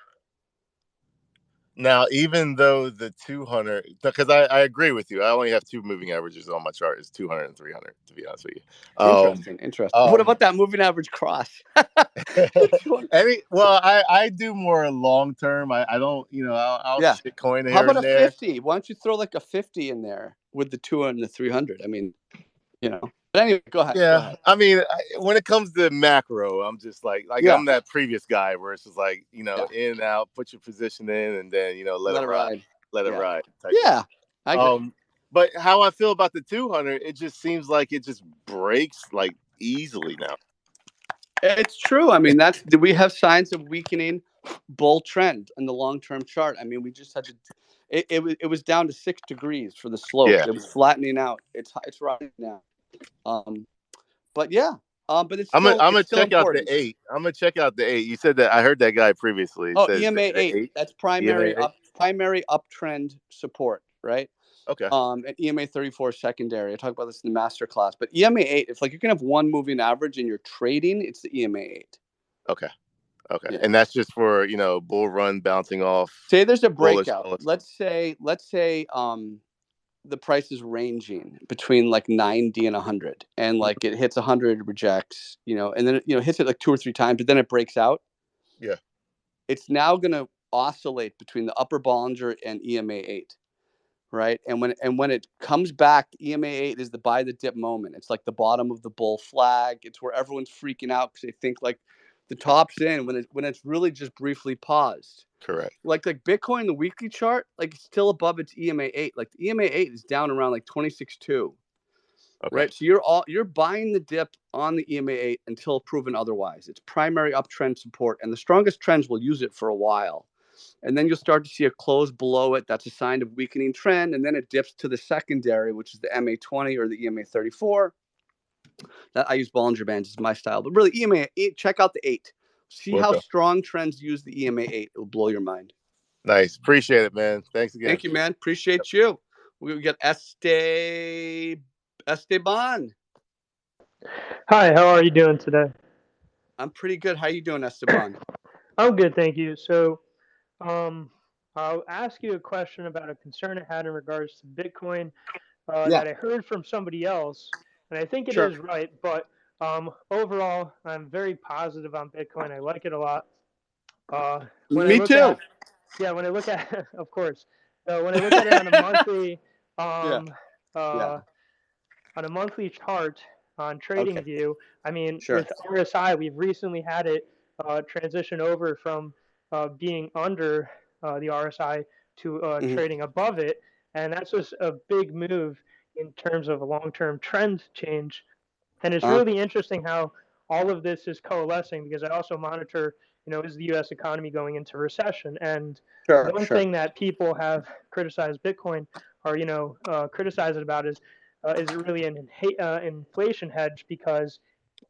Now, even though the 200, because I agree with you, I only have two moving averages on my chart. It's 200 and 300, to be honest with you. Interesting. What about that moving average cross? Well, I do more long term. I don't, I'll shit coin How here about and a there. 50? Why don't you throw like a 50 in there with the 200 and the 300? I mean, But anyway, go ahead. Yeah, Go ahead. I mean, when it comes to macro, I'm just like I'm that previous guy where it's just like, in and out, put your position in, and then let it ride, let it ride. Yeah, I agree. But how I feel about the 200, it just seems like it just breaks like easily now. It's true. I mean, we have signs of weakening bull trend in the long-term chart. I mean, we just had to. It was down to 6 degrees for the slope. Yeah. It was flattening out. It's rising now. But it's I'm still gonna still check out the important. 8. I'm gonna check out the 8. You said that I heard that guy previously. Oh, says EMA the 8. That's primary EMA 8? primary uptrend support, right? Okay. And EMA 34 secondary. I talk about this in the master class. But EMA 8, if you can have one moving average and you're trading, it's the EMA 8. Okay. Yeah. And that's just for bull run bouncing off. Say there's a breakout. Let's say the price is ranging between like 90 and 100, and like it hits 100, rejects, and then it hits it like 2 or 3 times, but then it breaks out. Yeah. It's now going to oscillate between the upper Bollinger and EMA 8. Right. And when it comes back, EMA 8 is the buy the dip moment. It's like the bottom of the bull flag. It's where everyone's freaking out because they think like the top's in when it's really just briefly paused. Correct. Like Bitcoin, the weekly chart, like it's still above its EMA 8. Like the EMA 8 is down around like 26.2. Okay. Right. So you're buying the dip on the EMA 8 until proven otherwise. It's primary uptrend support, and the strongest trends will use it for a while. And then you'll start to see a close below it. That's a sign of weakening trend. And then it dips to the secondary, which is the MA20 or the EMA 34. That I use Bollinger Bands as my style. But really, EMA 8, check out the 8. See how strong trends use the EMA 8. It will blow your mind. Nice. Appreciate it, man. Thanks again. Thank you, man. Appreciate you. We got Esteban. Hi, how are you doing today? I'm pretty good. How you doing, Esteban? I'm good, thank you. So, I'll ask you a question about a concern I had in regards to Bitcoin that I heard from somebody else, and I think it is right. But overall, I'm very positive on Bitcoin. I like it a lot. Me too. When I look at, of course, when I look at it on a monthly, on a monthly chart on TradingView, I mean, with RSI, we've recently had it transition over from being under the RSI to trading above it, and that's just a big move in terms of a long-term trend change. And it's really interesting how all of this is coalescing, because I also monitor, is the U.S. economy going into recession? And one thing that people have criticized Bitcoin or criticized it about is it really an inflation hedge, because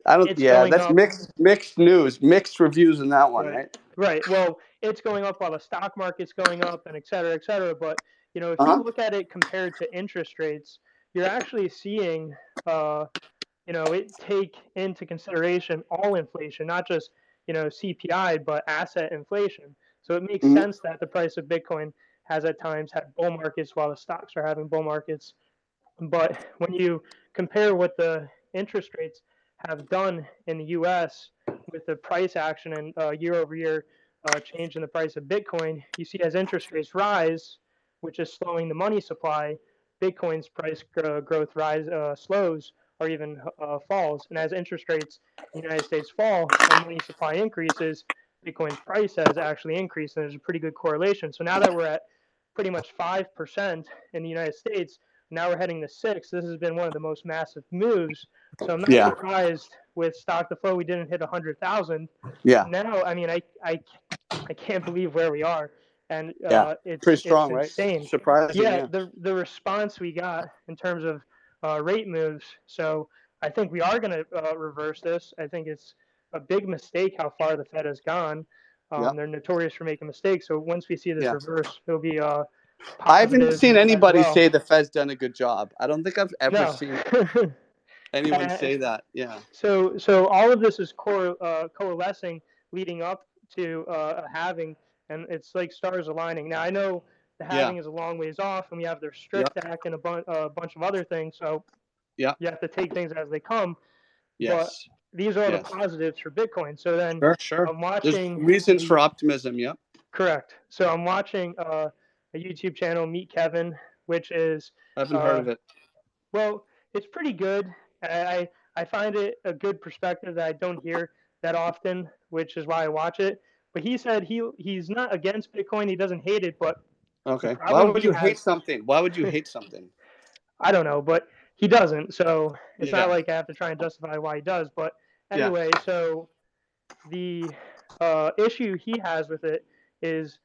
that's mixed news, mixed reviews in that one, right? Right. Well, it's going up while the stock market's going up, and et cetera, et cetera. But if you look at it compared to interest rates, you're actually seeing it take into consideration all inflation, not just CPI, but asset inflation. So it makes sense that the price of Bitcoin has at times had bull markets while the stocks are having bull markets. But when you compare what the interest rates have done in the U.S. with the price action and year-over-year change in the price of Bitcoin, you see as interest rates rise, which is slowing the money supply, Bitcoin's price growth slows or even falls. And as interest rates in the United States fall and money supply increases, Bitcoin's price has actually increased, and there's a pretty good correlation. So now that we're at pretty much 5% in the United States, now we're heading to 6. This has been one of the most massive moves. So I'm not surprised with stock to flow we didn't hit 100,000. Yeah. Now, I mean, I can't believe where we are, and it's pretty strong, insane. Right? Surprising. Yeah, the response we got in terms of rate moves. So I think we are going to reverse this. I think it's a big mistake how far the Fed has gone. They're notorious for making mistakes. So once we see this reverse, it'll be I haven't positive seen anybody as well. say the Fed's done a good job. I don't think I've ever No. seen anyone say that. Yeah. So all of this is coalescing, leading up to a halving, and it's like stars aligning. Now I know the halving is a long ways off, and we have their strict act and a bunch of other things. So you have to take things as they come. But these are the positives for Bitcoin. So then Sure. I'm watching There's reasons for optimism. Yep. Correct. So I'm watching a YouTube channel, Meet Kevin, which is I haven't heard of it. Well, it's pretty good. I find it a good perspective that I don't hear that often, which is why I watch it. But he said he's not against Bitcoin. He doesn't hate it, but okay. Why would you hate something? Why would you hate something? I don't know, but he doesn't. So it's not like I have to try and justify why he does. But anyway, so the issue he has with it is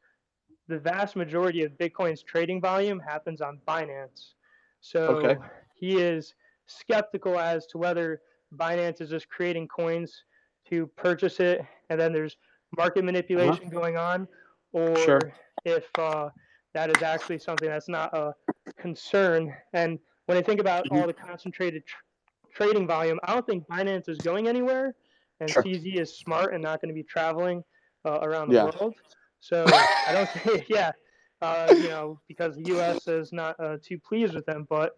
the vast majority of Bitcoin's trading volume happens on Binance. So he is skeptical as to whether Binance is just creating coins to purchase it, and then there's market manipulation going on, or if that is actually something that's not a concern. And when I think about all the concentrated trading volume, I don't think Binance is going anywhere, and CZ is smart and not going to be traveling around the world. So I don't think, because the U.S. is not too pleased with them. But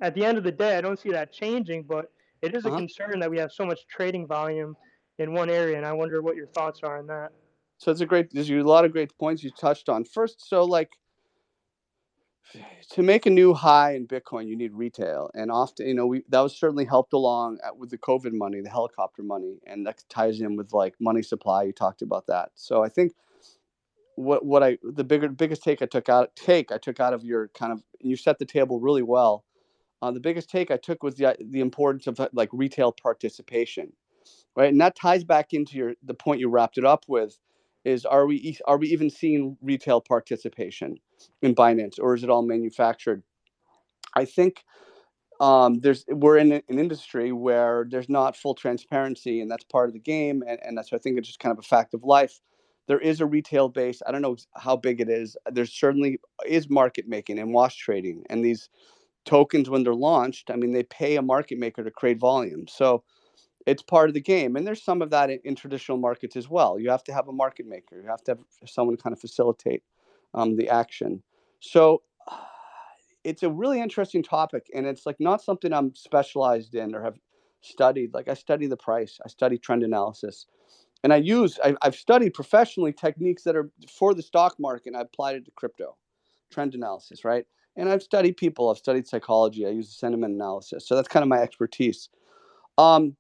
at the end of the day, I don't see that changing. But it is a concern that we have so much trading volume in one area, and I wonder what your thoughts are on that. So there's a lot of great points you touched on. First, so like to make a new high in Bitcoin, you need retail, and often, that was certainly helped along with the COVID money, the helicopter money, and that ties in with like money supply. You talked about that. So I think the biggest take I took out of your kind of, you set the table really well. The biggest take I took was the importance of like retail participation, right? And that ties back into the point you wrapped it up with, is are we even seeing retail participation in Binance, or is it all manufactured? I think we're in an industry where there's not full transparency, and that's part of the game, and that's, I think it's just kind of a fact of life. There is a retail base. I don't know how big it is. There certainly is market making and wash trading, and these tokens, when they're launched, I mean, they pay a market maker to create volume. So it's part of the game, and there's some of that in traditional markets as well. You have to have a market maker. You have to have someone kind of facilitate the action. So it's a really interesting topic, and it's like not something I'm specialized in or have studied. Like I study the price, I study trend analysis, and I've studied professionally techniques that are for the stock market, and I applied it to crypto, trend analysis, right? And I've studied people, I've studied psychology, I use the sentiment analysis. So that's kind of my expertise. And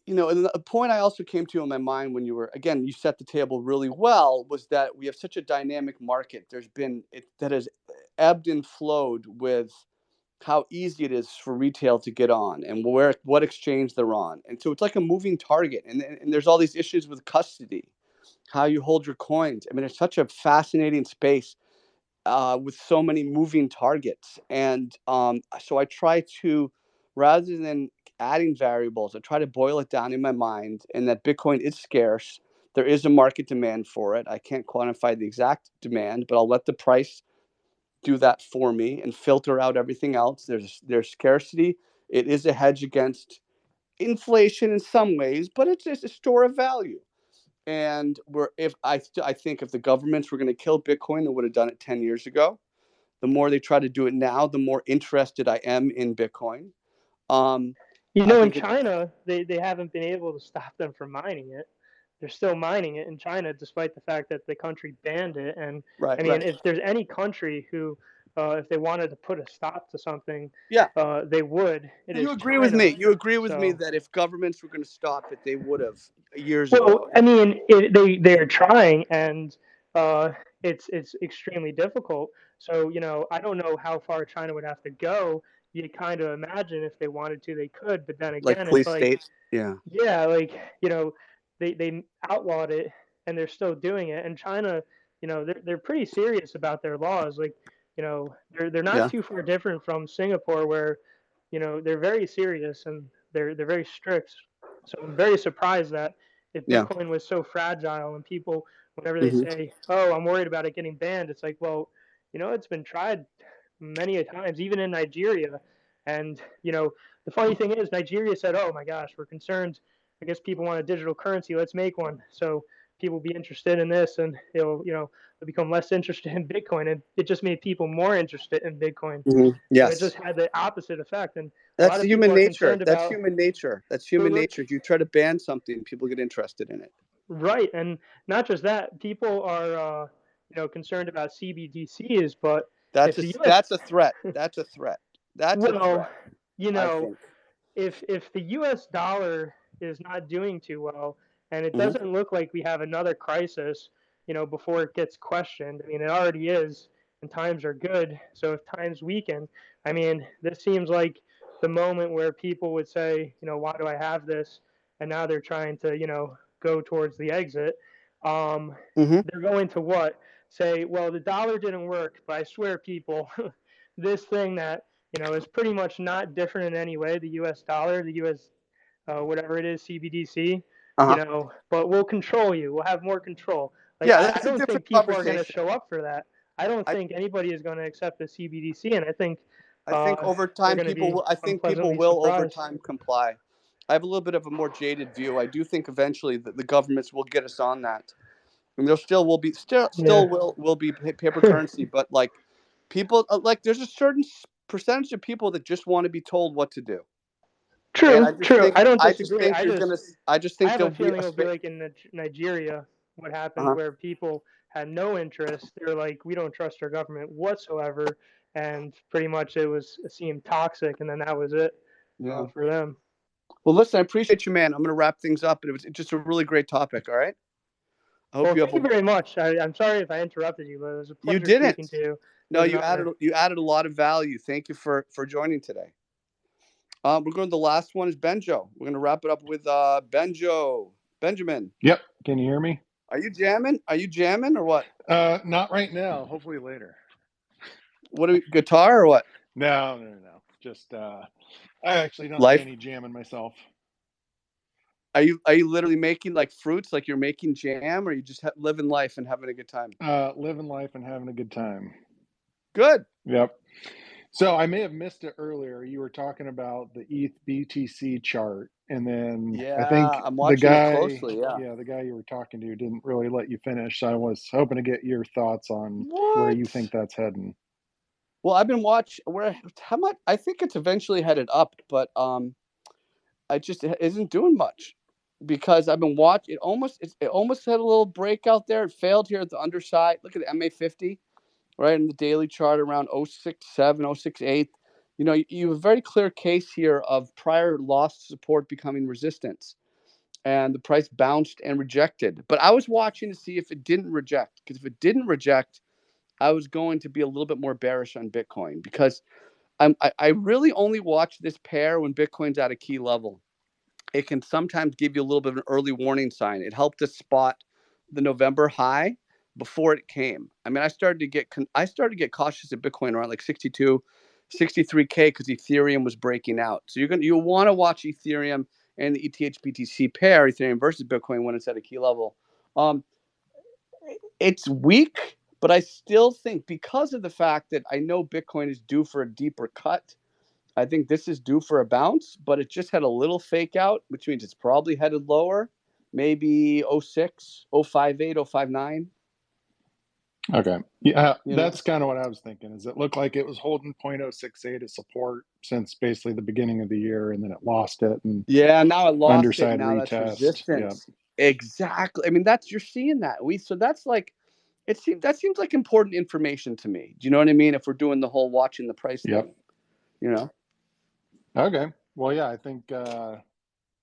a point I also came to in my mind when you set the table really well, was that we have such a dynamic market. That has ebbed and flowed with how easy it is for retail to get on and what exchange they're on. And so it's like a moving target. And there's all these issues with custody, how you hold your coins. I mean, it's such a fascinating space with so many moving targets. And so I try to, rather than adding variables, I try to boil it down in my mind, and that Bitcoin is scarce. There is a market demand for it. I can't quantify the exact demand, but I'll let the price do that for me and filter out everything else. There's scarcity. It is a hedge against inflation in some ways, but it's just a store of value. And I think if the governments were going to kill Bitcoin, they would have done it 10 years ago. The more they try to do it now, the more interested I am in Bitcoin. In China, they haven't been able to stop them from mining it. They're still mining it in China, despite the fact that the country banned it. And if there's any country who, if they wanted to put a stop to something, they would. You agree with me? You agree with me that if governments were going to stop it, they would have years ago? Well, I mean, they're trying, and it's extremely difficult. So I don't know how far China would have to go. You kind of imagine if they wanted to, they could, but then again, police it's like state, they outlawed it, and they're still doing it. And China, they're pretty serious about their laws. Like, they're not too far different from Singapore, where they're very serious and they're very strict. So I'm very surprised that if Bitcoin was so fragile, and people, whenever they say, "Oh, I'm worried about it getting banned," it's like, well, it's been tried many a times, even in Nigeria. And the funny thing is, Nigeria said, "Oh my gosh, we're concerned. I guess people want a digital currency. Let's make one." So people will be interested in this, and they'll become less interested in Bitcoin, and it just made people more interested in Bitcoin. Yes. So it just had the opposite effect, and that's human nature. That's about, human nature. That's human nature. If you try to ban something, people get interested in it. Right, and not just that, people are concerned about CBDCs, but that's that's a threat. That's a threat. That's a threat. If the U.S. dollar is not doing too well, and it doesn't look like we have another crisis, before it gets questioned. I mean, it already is, and times are good. So if times weaken, I mean, this seems like the moment where people would say, why do I have this? And now they're trying to, go towards the exit. They're going to what? Say, well, the dollar didn't work, but I swear, people, this thing that is pretty much not different in any way. The U.S. dollar, the U.S. Whatever it is, CBDC, but we'll control you. We'll have more control. Like, I don't think people are going to show up for that. I don't think anybody is going to accept the CBDC, and I think over time people will over time comply. I have a little bit of a more jaded view. I do think eventually that the governments will get us on that. And there still will be will be paper currency, but like people there's a certain percentage of people that just want to be told what to do. True. I don't disagree. I just think I have a feeling it'll be like in Nigeria, what happened, where people had no interest. They're like, we don't trust our government whatsoever, and pretty much it seemed toxic, and then that was it for them. Well, listen, I appreciate you, man. I'm going to wrap things up, and it was just a really great topic. All right. Thank you very much. I'm sorry if I interrupted you, but it was a pleasure speaking to you. No, you added a lot of value. Thank you for joining today. We're going to the last one is Benjo. We're going to wrap it up with Benjamin. Yep. Can you hear me? Are you jamming or what? Not right now. Hopefully later. What guitar or what? No. Just I actually don't do any jamming myself. Are you literally making like fruits, like you're making jam, or you just living life and having a good time? Living life and having a good time. Good. Yep. So I may have missed it earlier. You were talking about the ETH BTC chart, and then I think I'm watching it closely. The guy you were talking to didn't really let you finish. So I was hoping to get your thoughts on where you think that's heading. Well, I've been watching how much. I think it's eventually headed up, but it just isn't doing much because I've been watching. It almost had a little breakout there. It failed here at the underside. Look at the MA50. Right in the daily chart around 067, 068. You have a very clear case here of prior lost support becoming resistance, and the price bounced and rejected. But I was watching to see if it didn't reject, because if it didn't reject, I was going to be a little bit more bearish on Bitcoin, because I really only watch this pair when Bitcoin's at a key level. It can sometimes give you a little bit of an early warning sign. It helped us spot the November high before it came. I mean, I started to get cautious at Bitcoin around like 62, 63K because Ethereum was breaking out. So you want to watch Ethereum and the ETH BTC pair, Ethereum versus Bitcoin, when it's at a key level. It's weak, but I still think, because of the fact that I know Bitcoin is due for a deeper cut, I think this is due for a bounce, but it just had a little fake out, which means it's probably headed lower, maybe 06, 058, 059. Okay. Yeah, that's kind of what I was thinking. Is it looked like it was holding 0.068 as support since basically the beginning of the year, and then it lost it. And now it lost underside it. Now retest. That's resistance. Yeah. Exactly. I mean, you're seeing that. So that's like, that seems like important information to me. Do you know what I mean? If we're doing the whole watching the price thing, Okay. Well, yeah, I think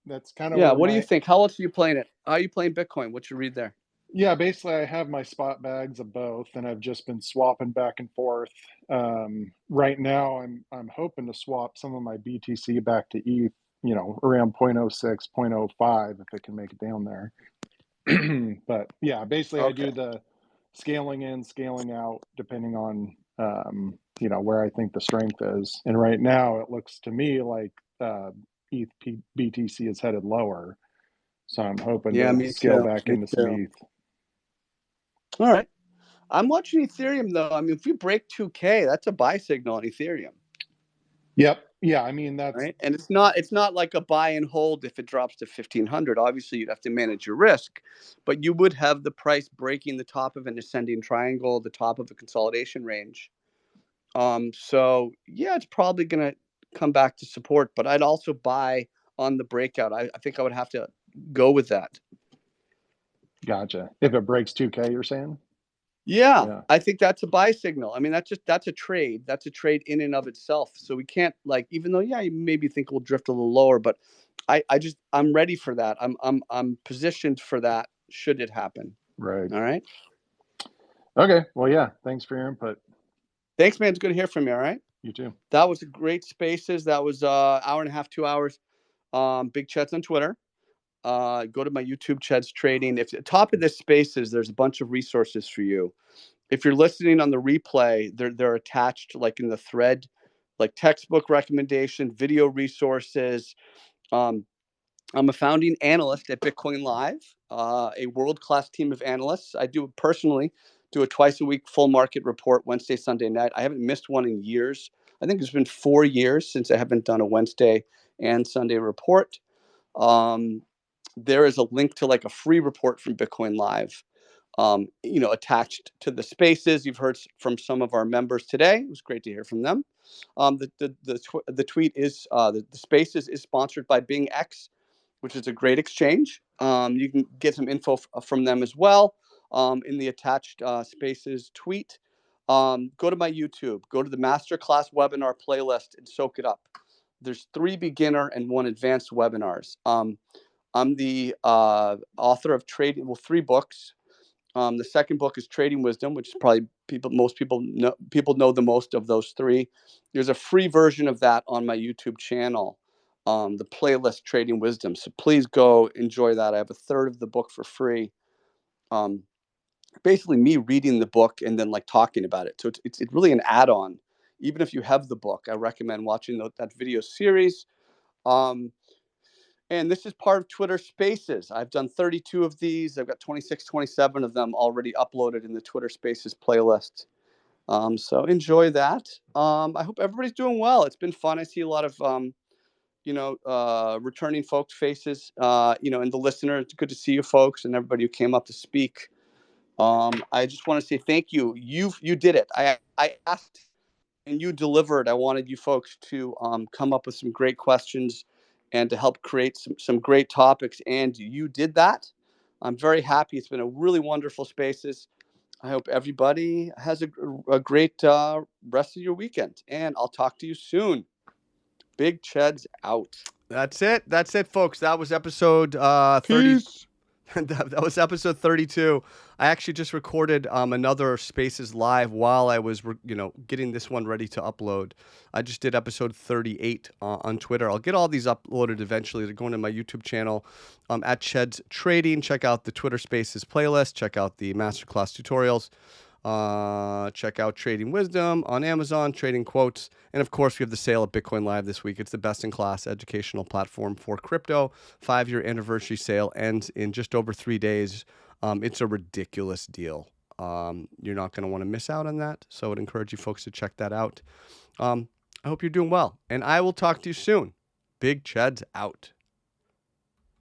that's kind of what do you think? How else are you playing it? How are you playing Bitcoin? What's your read there? Yeah, basically I have my spot bags of both, and I've just been swapping back and forth. Right now I'm hoping to swap some of my BTC back to ETH, around 0.06, 0.05 if it can make it down there. But yeah, basically I do the scaling in, scaling out, depending on where I think the strength is. And right now it looks to me like ETH BTC is headed lower. So I'm hoping Yeah, to me scale too. back Me into some too. ETH. All right. I'm watching Ethereum though. I mean, if we break 2K, that's a buy signal on Ethereum. Yep. Yeah. I mean, that's right. And it's not like a buy and hold if it drops to 1,500. Obviously, you'd have to manage your risk, but you would have the price breaking the top of an ascending triangle, the top of a consolidation range. So yeah, it's probably going to come back to support, but I'd also buy on the breakout. I think I would have to go with that. gotcha. If it breaks 2K, you're saying? Yeah, I think that's a buy signal. I mean, that's a trade. That's a trade in and of itself. So we can't even though you maybe think we'll drift a little lower, but I'm ready for that. I'm positioned for that should it happen. Right. All right. Okay. Well, yeah. Thanks for your input. Thanks, man. It's good to hear from you. All right. You too. That was a great Spaces. That was hour and a half, 2 hours. Big Cheds on Twitter. Go to my YouTube, Cheds Trading. If at the top of this Spaces, there's a bunch of resources for you. If you're listening on the replay, they're attached like in the thread, like textbook recommendation, video resources. I'm a founding analyst at Bitcoin Live, a world-class team of analysts. I do a twice a week full market report, Wednesday, Sunday night. I haven't missed one in years. I think it's been 4 years since I haven't done a Wednesday and Sunday report. There is a link to like a free report from Bitcoin Live. Attached to the Spaces. You've heard from some of our members today. It was great to hear from them. The tweet is the Spaces is sponsored by BingX, which is a great exchange. You can get some info from them as well in the attached Spaces tweet. Go to my YouTube. Go to the masterclass webinar playlist and soak it up. There's 3 beginner and 1 advanced webinars. I'm the author of 3 books. The second book is Trading Wisdom, which is probably most people know the most of those 3. There's a free version of that on my YouTube channel, the playlist Trading Wisdom. So please go enjoy that. I have a third of the book for free. Basically me reading the book and then talking about it. So it's really an add-on. Even if you have the book, I recommend watching that video series. And this is part of Twitter Spaces. I've done 32 of these. I've got 26, 27 of them already uploaded in the Twitter Spaces playlist. So enjoy that. I hope everybody's doing well. It's been fun. I see a lot of, returning folks' faces, and the listener. It's good to see you folks and everybody who came up to speak. I just want to say thank you. You did it. I asked and you delivered. I wanted you folks to come up with some great questions and to help create some great topics. And you did that. I'm very happy. It's been a really wonderful Spaces. I hope everybody has a great rest of your weekend. And I'll talk to you soon. Big Cheds out. That's it, folks. That was episode 30. That was episode 32. I actually just recorded another Spaces live while I was, getting this one ready to upload. I just did episode 38 on Twitter. I'll get all these uploaded eventually. They're going to my YouTube channel at Cheds Trading. Check out the Twitter Spaces playlist. Check out the masterclass tutorials. Check out Trading Wisdom on Amazon, Trading Quotes. And of course, we have the sale at Bitcoin Live this week. It's the best-in-class educational platform for crypto. 5-year anniversary sale ends in just over 3 days. It's a ridiculous deal. You're not going to want to miss out on that. So I would encourage you folks to check that out. I hope you're doing well. And I will talk to you soon. Big Cheds out.